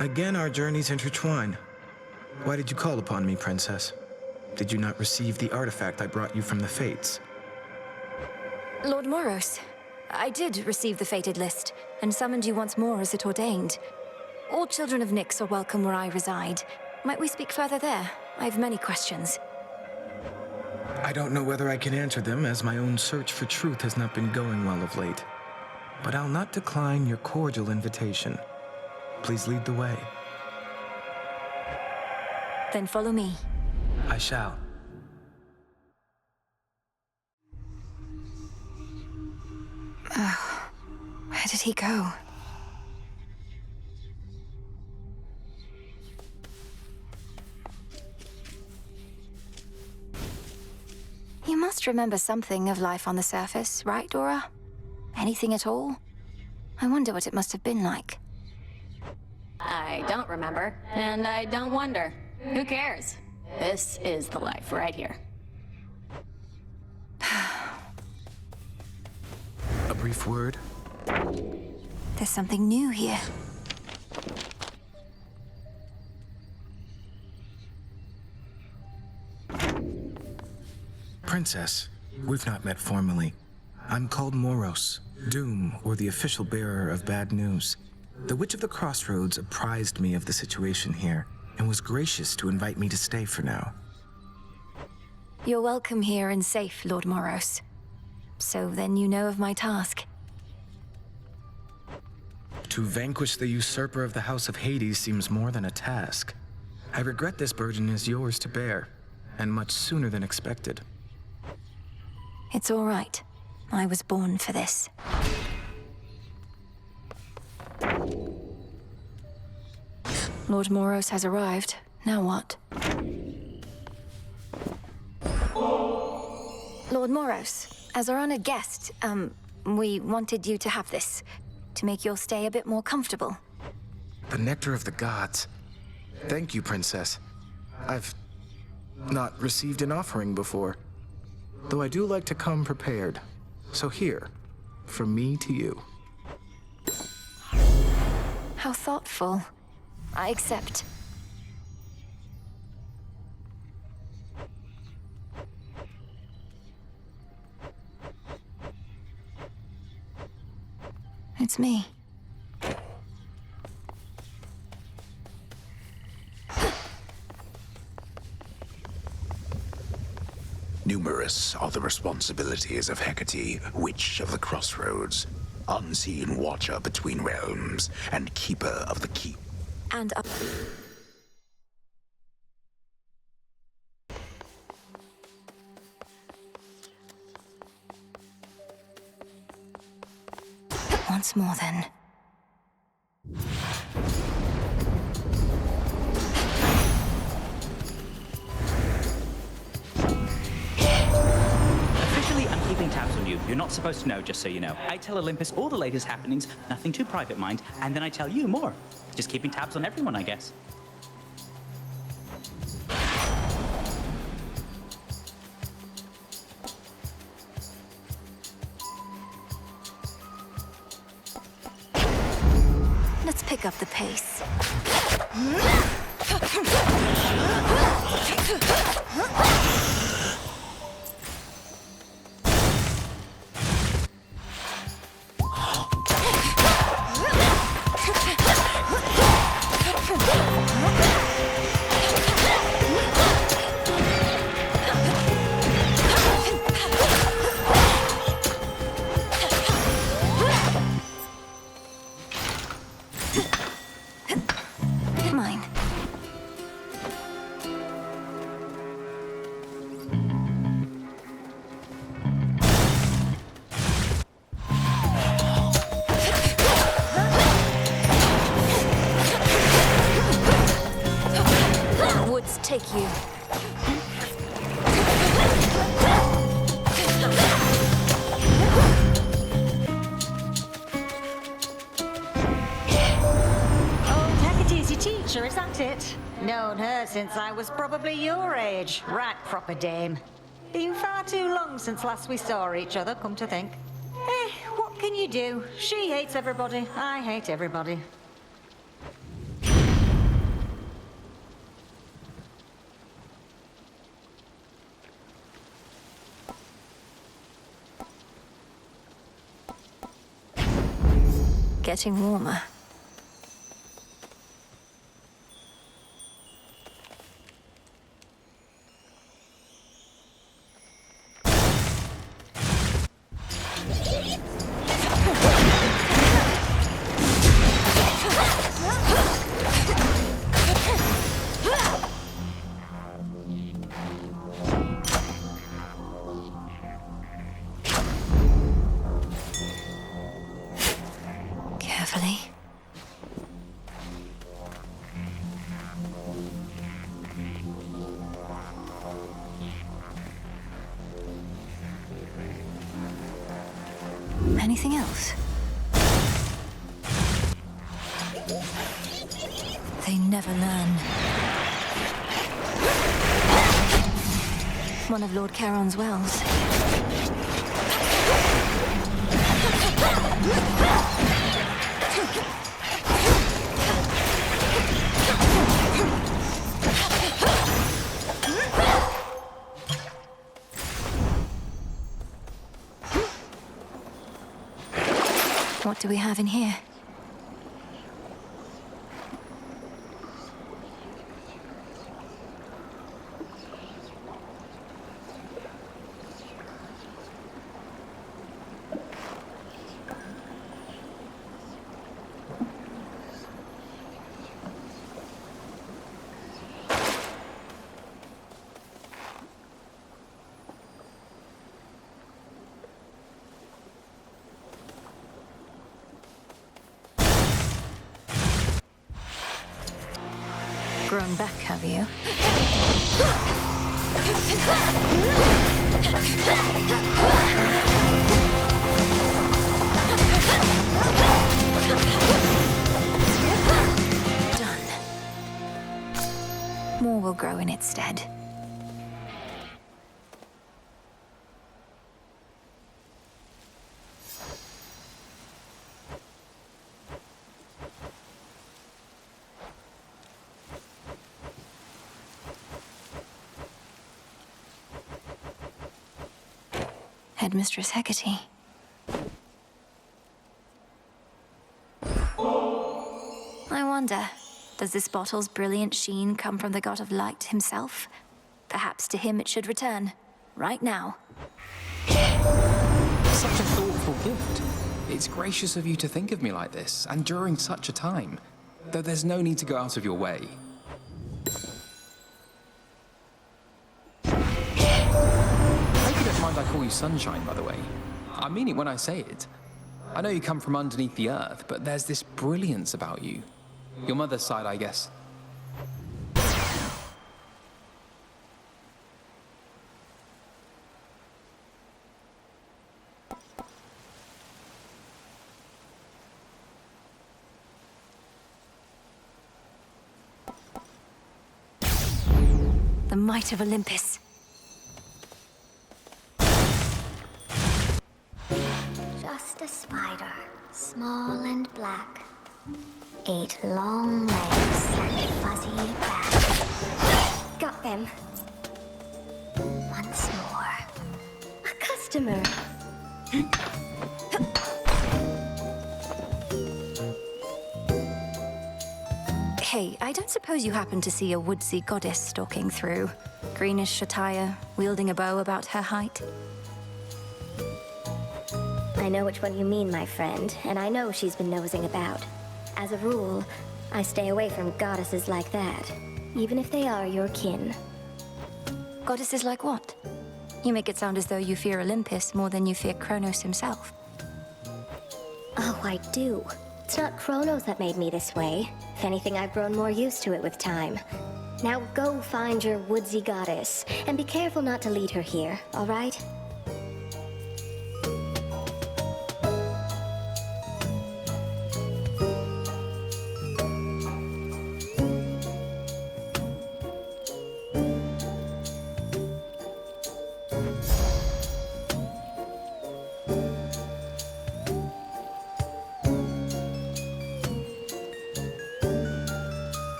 Again, our journeys intertwine. Why did you call upon me, Princess? Did you not receive the artifact I brought you from the Fates? Lord Moros, I did receive the fated list, and summoned you once more as it ordained. All children of Nyx are welcome where I reside. Might we speak further there? I have many questions. I don't know whether I can answer them, as my own search for truth has not been going well of late. But I'll not decline your cordial invitation. Please lead the way. Then follow me. I shall. Oh, where did he go? You must remember something of life on the surface, right, Dora? Anything at all? I wonder what it must have been like. I don't remember, and I don't wonder. Who cares? This is the life right here. A brief word? There's something new here. Princess, we've not met formally. I'm called Moros, Doom, or the official bearer of bad news. The Witch of the Crossroads apprised me of the situation here, and was gracious to invite me to stay for now. You're welcome here and safe, Lord Moros. So then you know of my task. To vanquish the usurper of the House of Hades seems more than a task. I regret this burden is yours to bear, and much sooner than expected. It's all right. I was born for this. Lord Moros has arrived. Now what? Lord Moros, as our honored guest, we wanted you to have this, to make your stay a bit more comfortable. The nectar of the gods. Thank you, Princess. I've not received an offering before, though I do like to come prepared. So here, from me to you. How thoughtful. I accept. It's me. Numerous are the responsibilities of Hecate, Witch of the Crossroads, unseen watcher between realms, and keeper of the keep. And up. Once more, then. Officially, I'm keeping tabs on you. You're not supposed to know, just so you know. I tell Olympus all the latest happenings, nothing too private, mind, and then I tell you more. Just keeping tabs on everyone, I guess. pick up the pace. Mine. Woods take you. Hecate's your teacher, is that it? Known her since I was probably your age. Right proper dame. Been far too long since last we saw each other, come to think. What can you do? She hates everybody, I hate everybody. Getting warmer. Carefully. Anything else? They never learn. One of Lord Charon's wells. What do we have in here? Grown back, have you? Done. More will grow in its stead. Headmistress Hecate. I wonder, does this bottle's brilliant sheen come from the god of light himself? Perhaps to him it should return, right now. Such a thoughtful gift. It's gracious of you to think of me like this, and during such a time. Though there's no need to go out of your way. I call you Sunshine, by the way. I mean it when I say it. I know you come from underneath the earth, but there's this brilliance about you. Your mother's side, I guess. The might of Olympus. Just a spider, small and black. 8 long legs and fuzzy back. Got them. Once more. A customer. Hey, I don't suppose you happen to see a woodsy goddess stalking through? Greenish attire, wielding a bow about her height? I know which one you mean, my friend, and I know she's been nosing about. As a rule, I stay away from goddesses like that, even if they are your kin. Goddesses like what? You make it sound as though you fear Olympus more than you fear Chronos himself. Oh, I do. It's not Chronos that made me this way. If anything, I've grown more used to it with time. Now go find your woodsy goddess, and be careful not to lead her here, all right?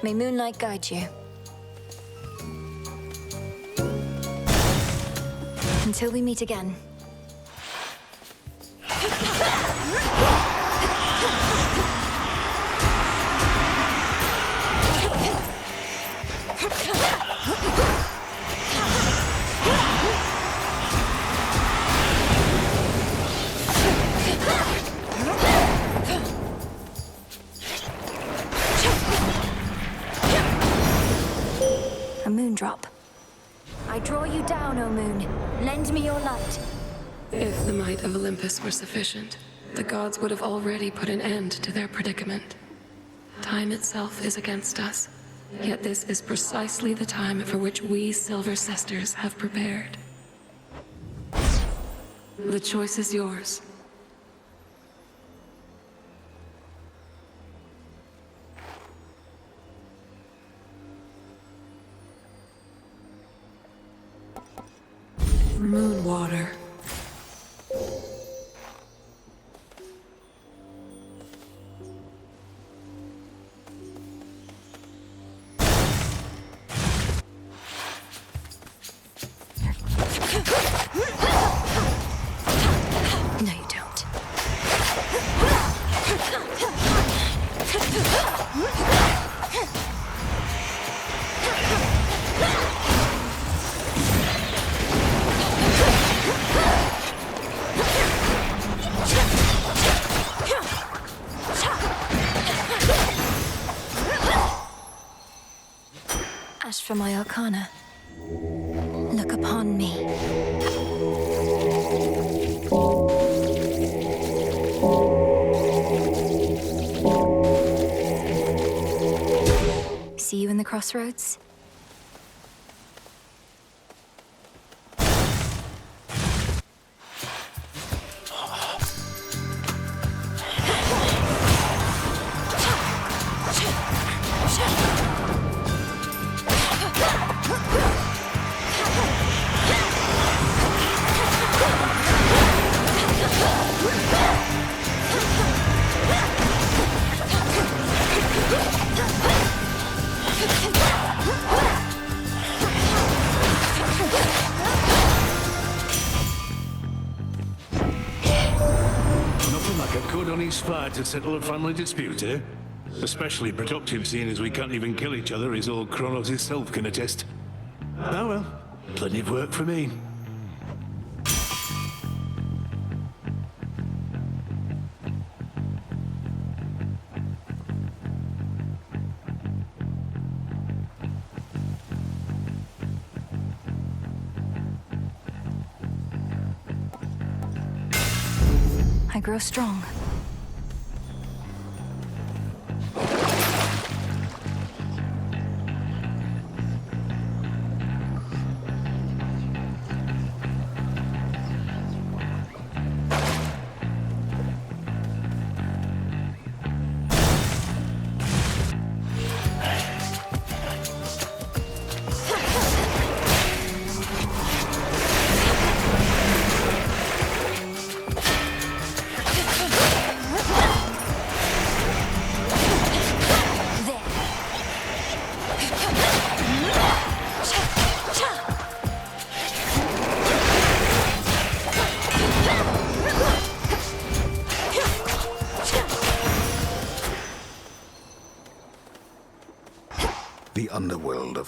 May moonlight guide you. Until we meet again. A moondrop. I draw you down, O moon. Lend me your light. If the might of Olympus were sufficient, the gods would have already put an end to their predicament. Time itself is against us, yet this is precisely the time for which we Silver Sisters have prepared. The choice is yours. Moonwater. No, you don't. Ash for my arcana. Look upon me. See you in the crossroads? Nothing like a code on each fire to settle a family dispute, eh? Especially productive, seeing as we can't even kill each other, as old Chronos himself can attest. Oh well, plenty of work for me. I grow strong.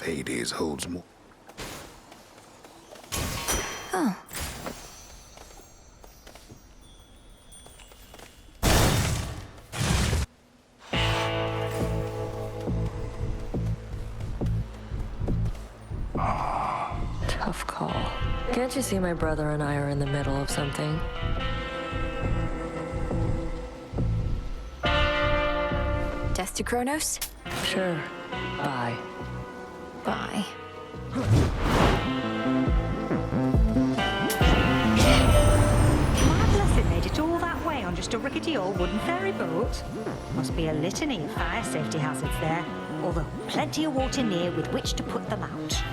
Hades holds more. Oh. Tough call. Can't you see my brother and I are in the middle of something? Death to Chronos? Sure. Bye. Bye. My blessed made it all that way on just a rickety old wooden ferry boat. Must be a litany of fire safety hazards there, although plenty of water near with which to put them out.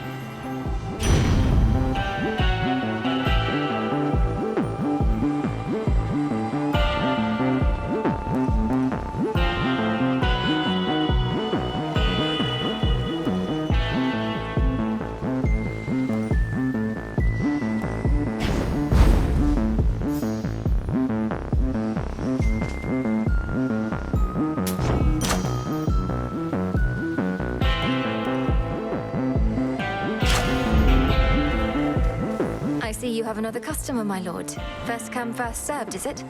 I see you have another customer, my lord. First come, first served, is it?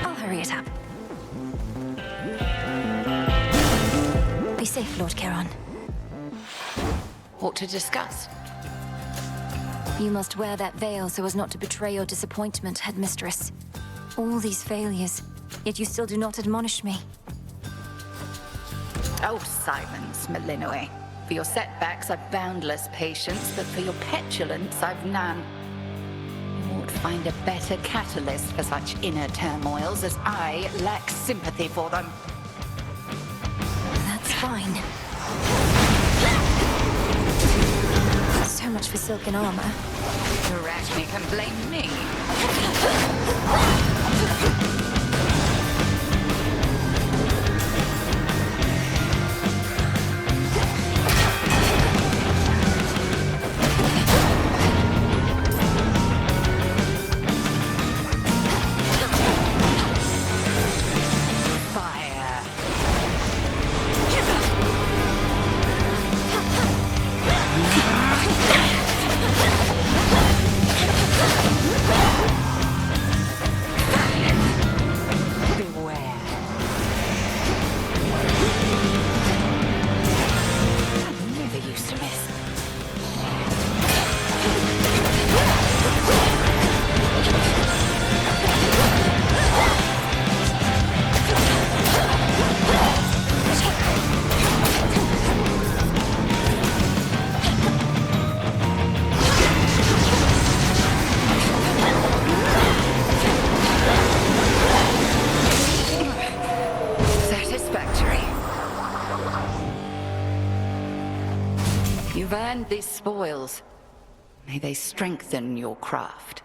I'll hurry it up. Be safe, Lord Charon. What to discuss? You must wear that veil so as not to betray your disappointment, headmistress. All these failures, yet you still do not admonish me. Oh, silence, Malinoe. For your setbacks, I've boundless patience, but for your petulance, I've none. You won't find a better catalyst for such inner turmoils as I lack sympathy for them. That's fine. So much for silken armor. Arachne can blame me. You've earned these spoils. May they strengthen your craft.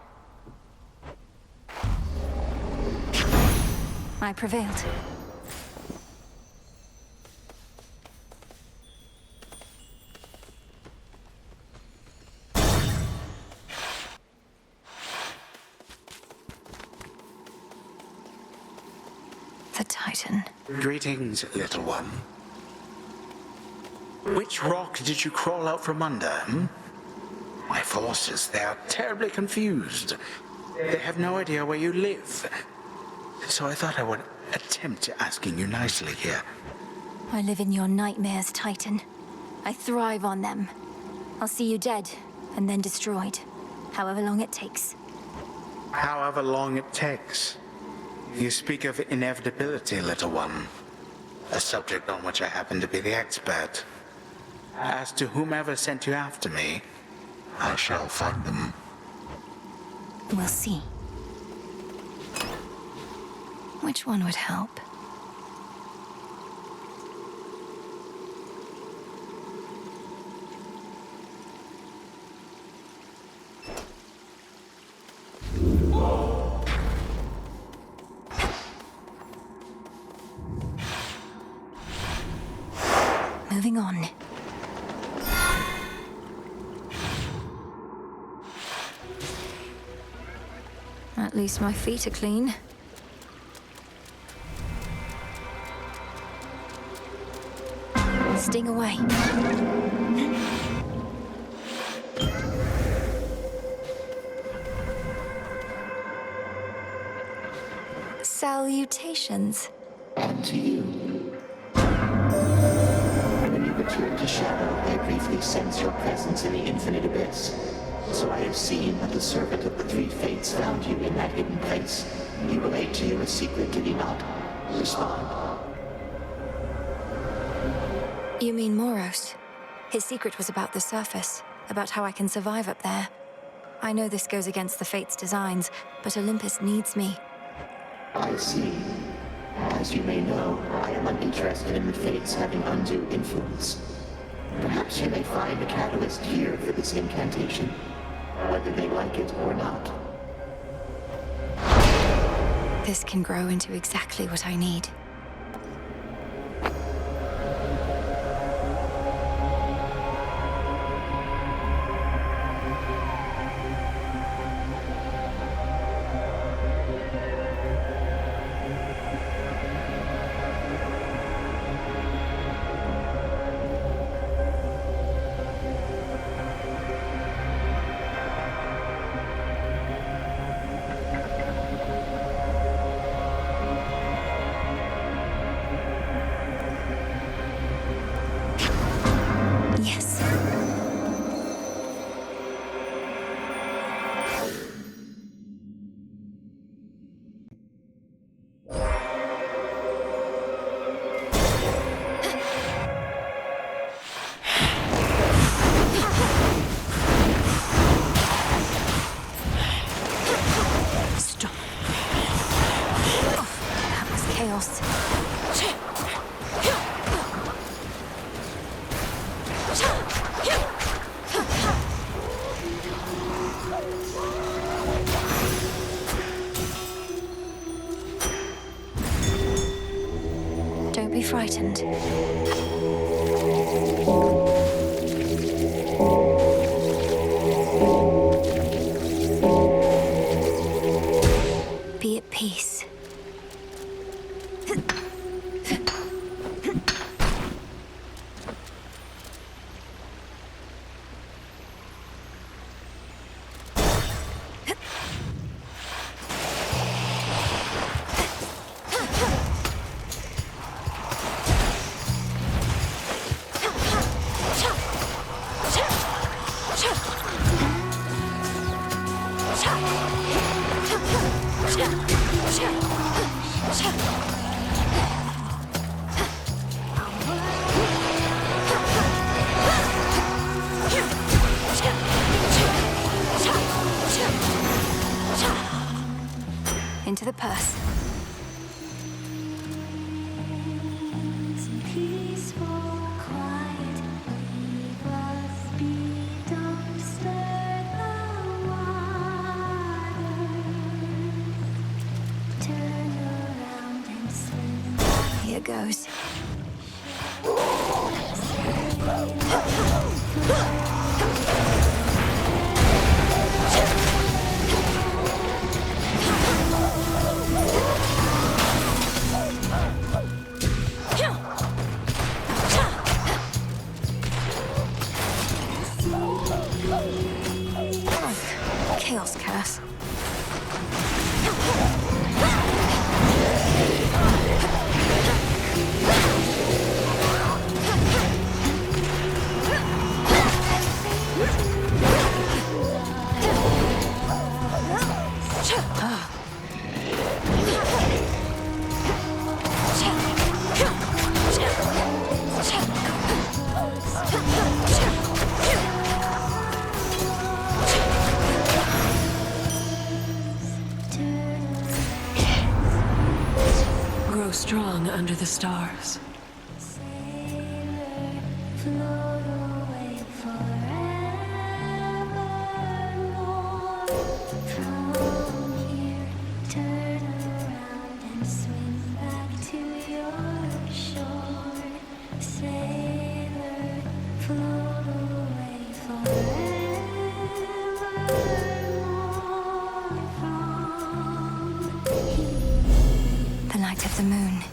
I prevailed. The Titan. Greetings, little one. Which rock did you crawl out from under, hmm? My forces, they are terribly confused. They have no idea where you live. So I thought I would attempt asking you nicely here. I live in your nightmares, Titan. I thrive on them. I'll see you dead, and then destroyed. However long it takes. However long it takes. You speak of inevitability, little one. A subject on which I happen to be the expert. As to whomever sent you after me, I shall find them. We'll see. Which one would help? Moving on. At least my feet are clean. Sting away. Salutations. And to you. When you return to Shadow, I briefly sense your presence in the infinite abyss. So I have seen that the servant of the three fates found you in that hidden place. He relayed to you a secret, did he not? Respond. You mean Moros? His secret was about the surface, about how I can survive up there. I know this goes against the Fates' designs, but Olympus needs me. I see. As you may know, I am uninterested in the Fates having undue influence. Perhaps you may find a catalyst here for this incantation, whether they like it or not. This can grow into exactly what I need. Yes. Stop. Oh, that was chaos. Don't be frightened. Be at peace. Into the purse. Here goes. Chaos curse. Grow strong under the stars. The light of the moon.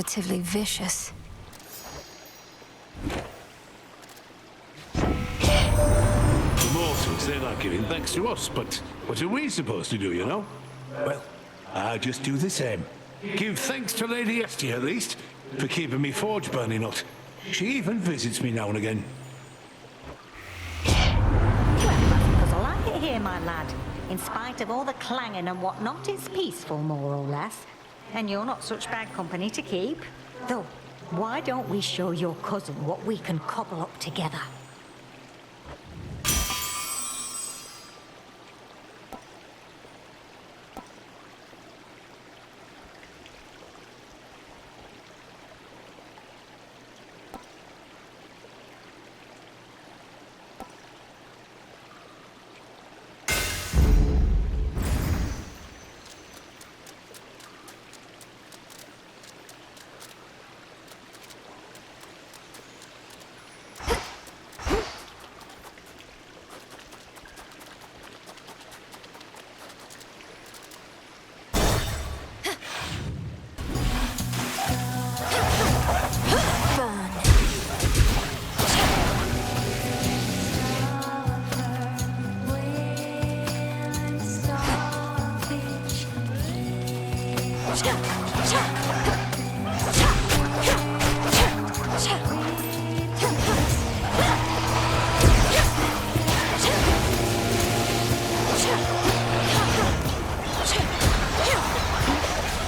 positively vicious. The mortals, they're not giving thanks to us, but what are we supposed to do, you know? Well, I just do the same. Give thanks to Lady Esty, at least, for keeping me forge burning hot. She even visits me now and again. Because I like it here, my lad. In spite of all the clanging and whatnot, it's peaceful, more or less. And you're not such bad company to keep. Though, why don't we show your cousin what we can cobble up together?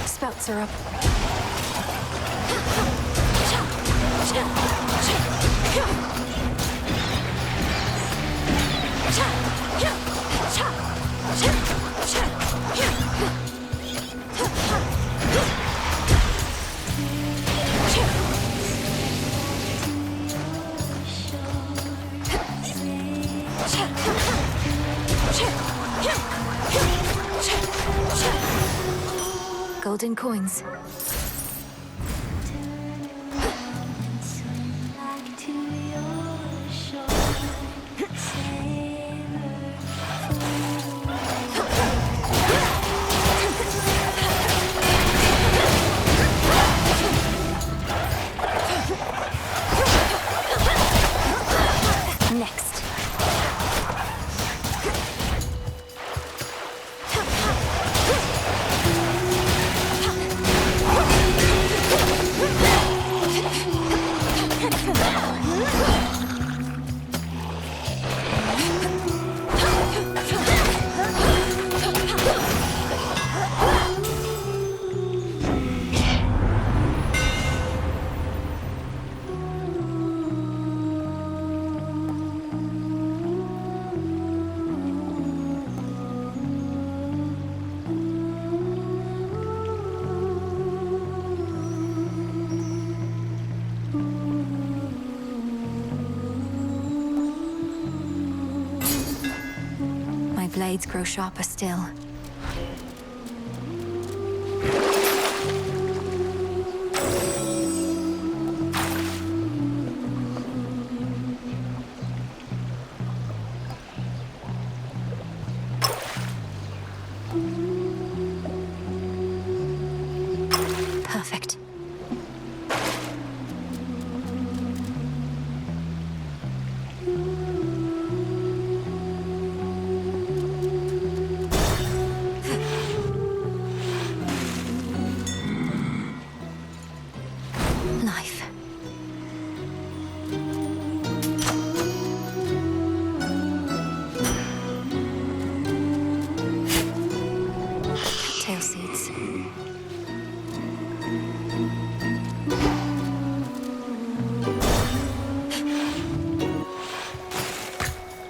Spouts are up. Golden coins. Next. My blades grow sharper still. Perfect. Life. Tail seeds.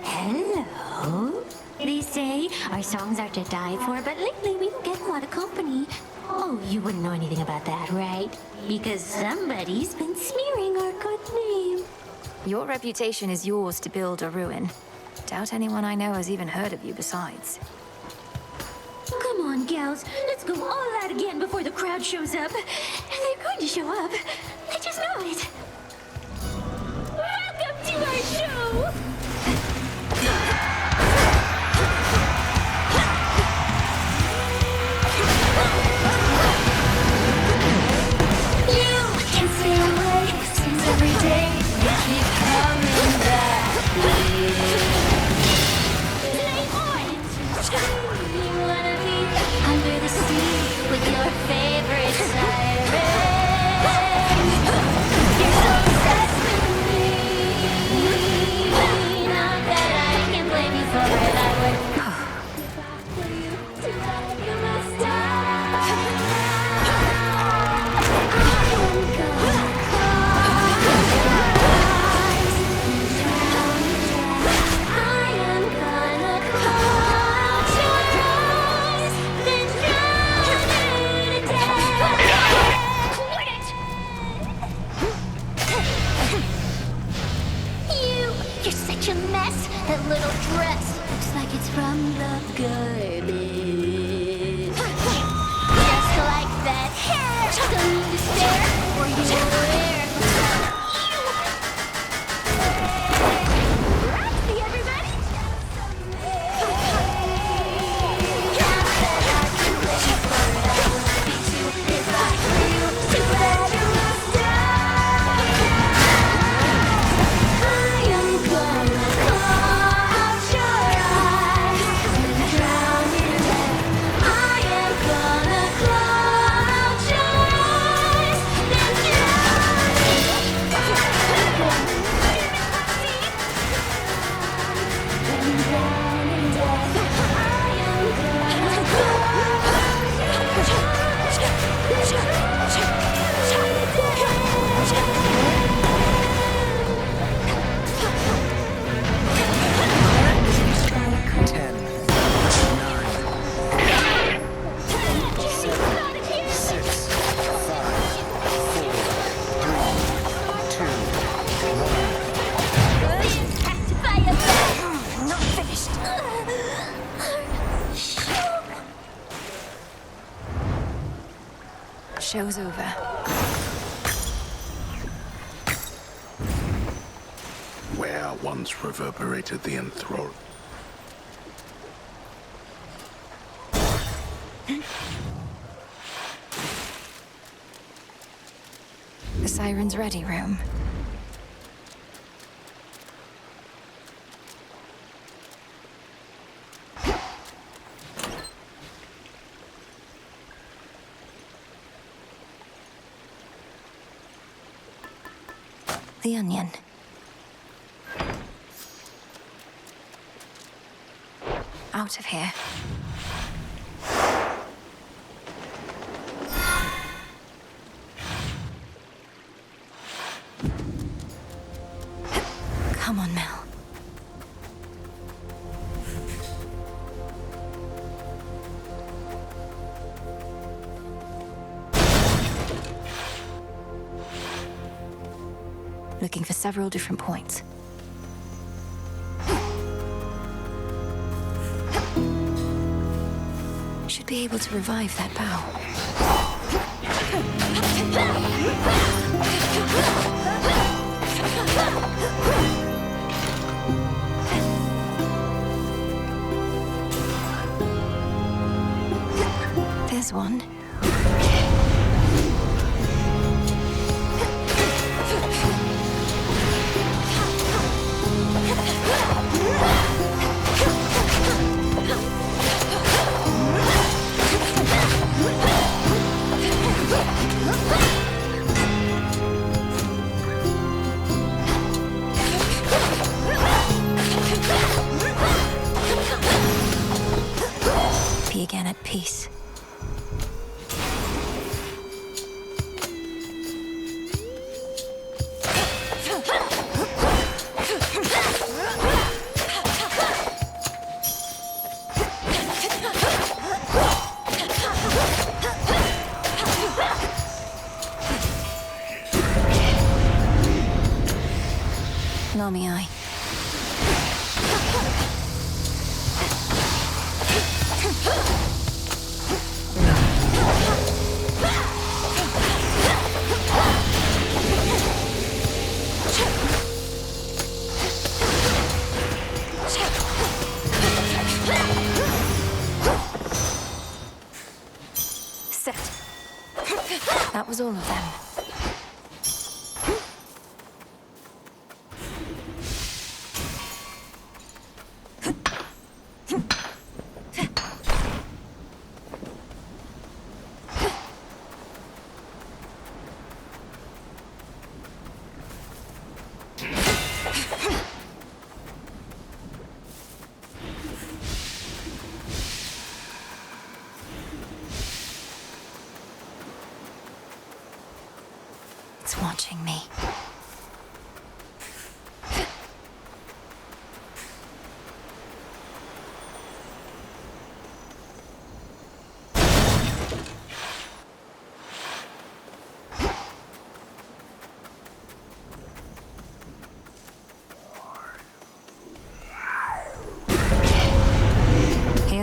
Hello? They say our songs are to die for, but lately we've been getting a lot of company. Oh, you wouldn't know anything about that, right? Because somebody's been smearing our good name. Your reputation is yours to build or ruin. Doubt anyone I know has even heard of you besides. Come on, gals. Let's go all out again before the crowd shows up. They're going to show up. I just know it. Welcome to our show! You from the garbage. Just like that. Don't need to stare, or you will air. Roxy, everybody! Show's over. Where once reverberated the enthrall. The Siren's Ready room. The onion. Out of here. Come on, Mel. Looking for several different points. Should be able to revive that bow. There's one. Be again at peace. Nami eye. Set. That was all of them. It's watching me.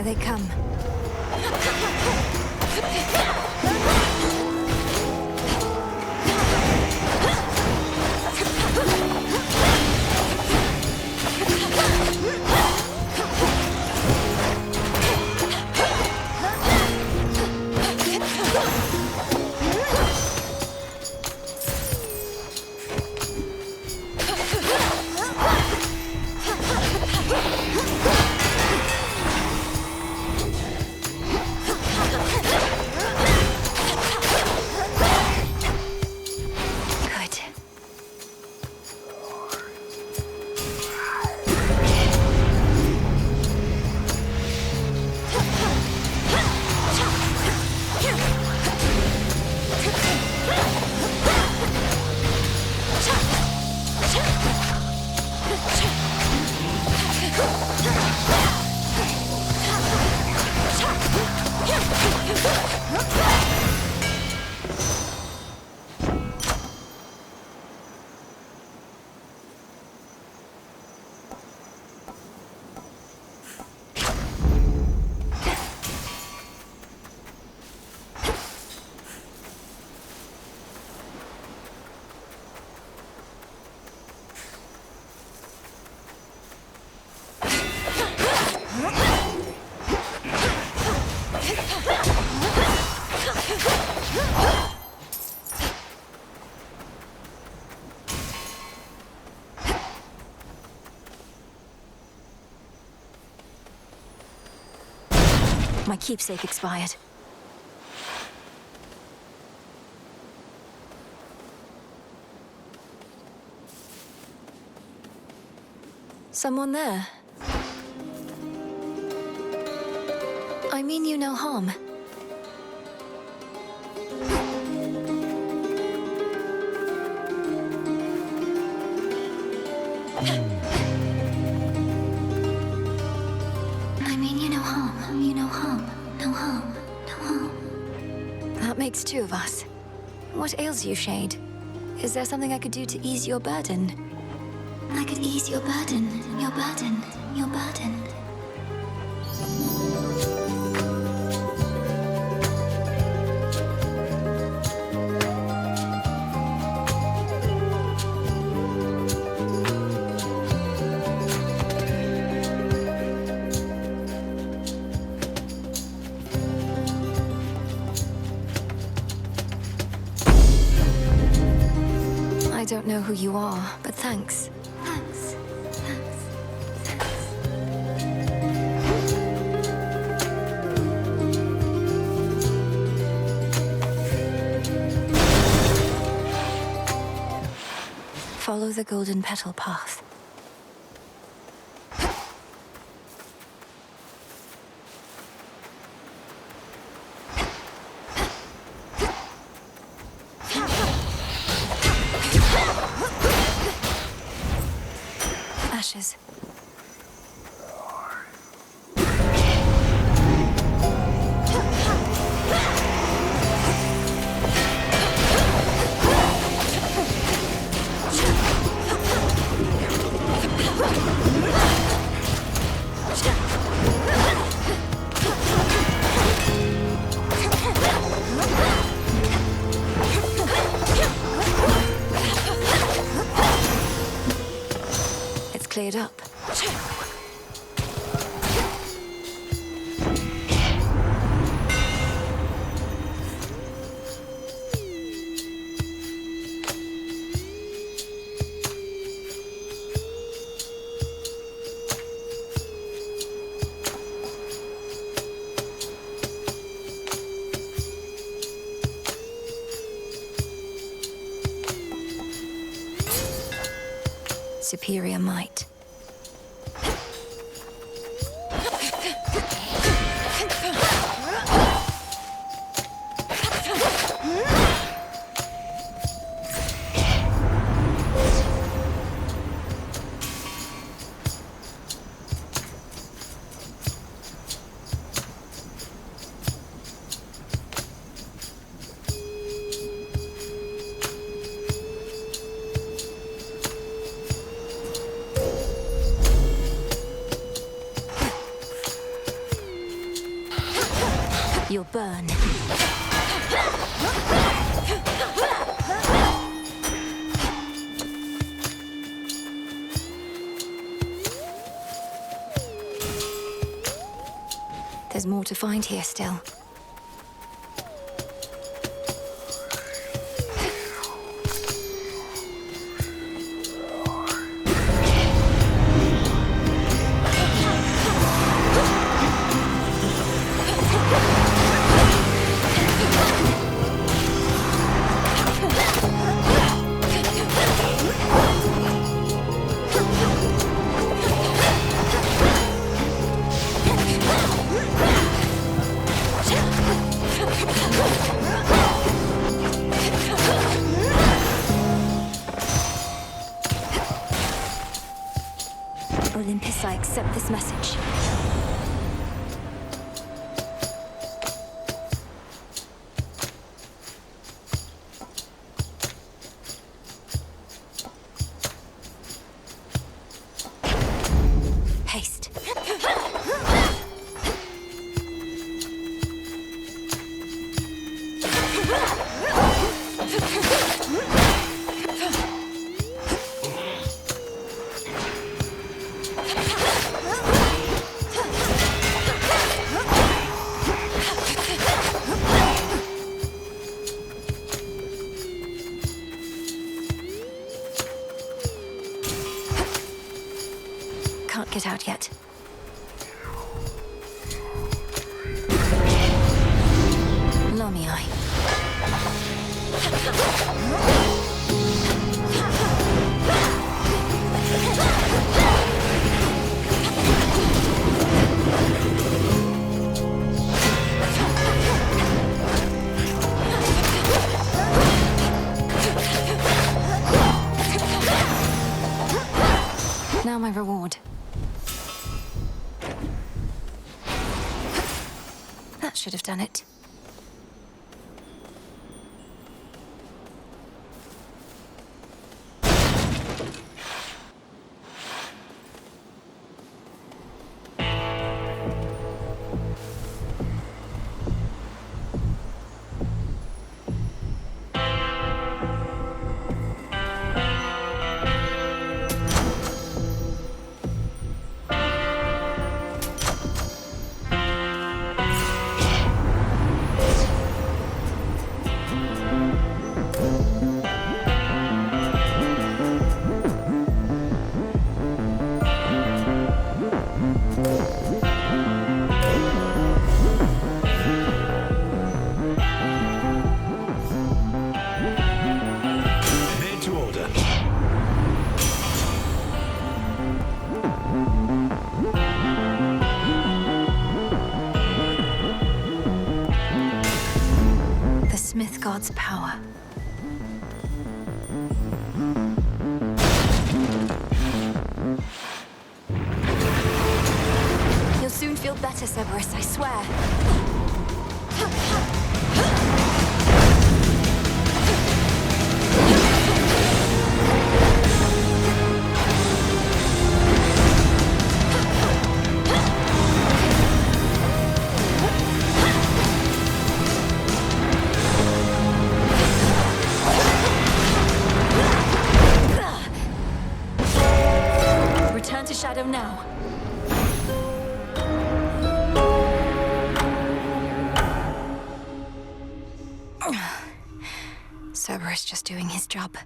Here they come. My keepsake expired. Someone there? I mean you no harm. I mean you no harm. You no harm. No harm. No harm. That makes two of us. What ails you, Shade? Is there something I could do to ease your burden? I could ease your burden. Your burden. Your burden. I don't know who you are, but thanks. Thanks. Follow the golden petal path. Ashes. It's cleared up. Superior might. You'll burn. There's more to find here still. Olympus, I accept this message. Haste. Can't get out yet. Lamii. Now my reward. That should have done it. Smith God's power. You'll soon feel better, Cerberus, I swear. Return to Shadow now. Cerberus just doing his job.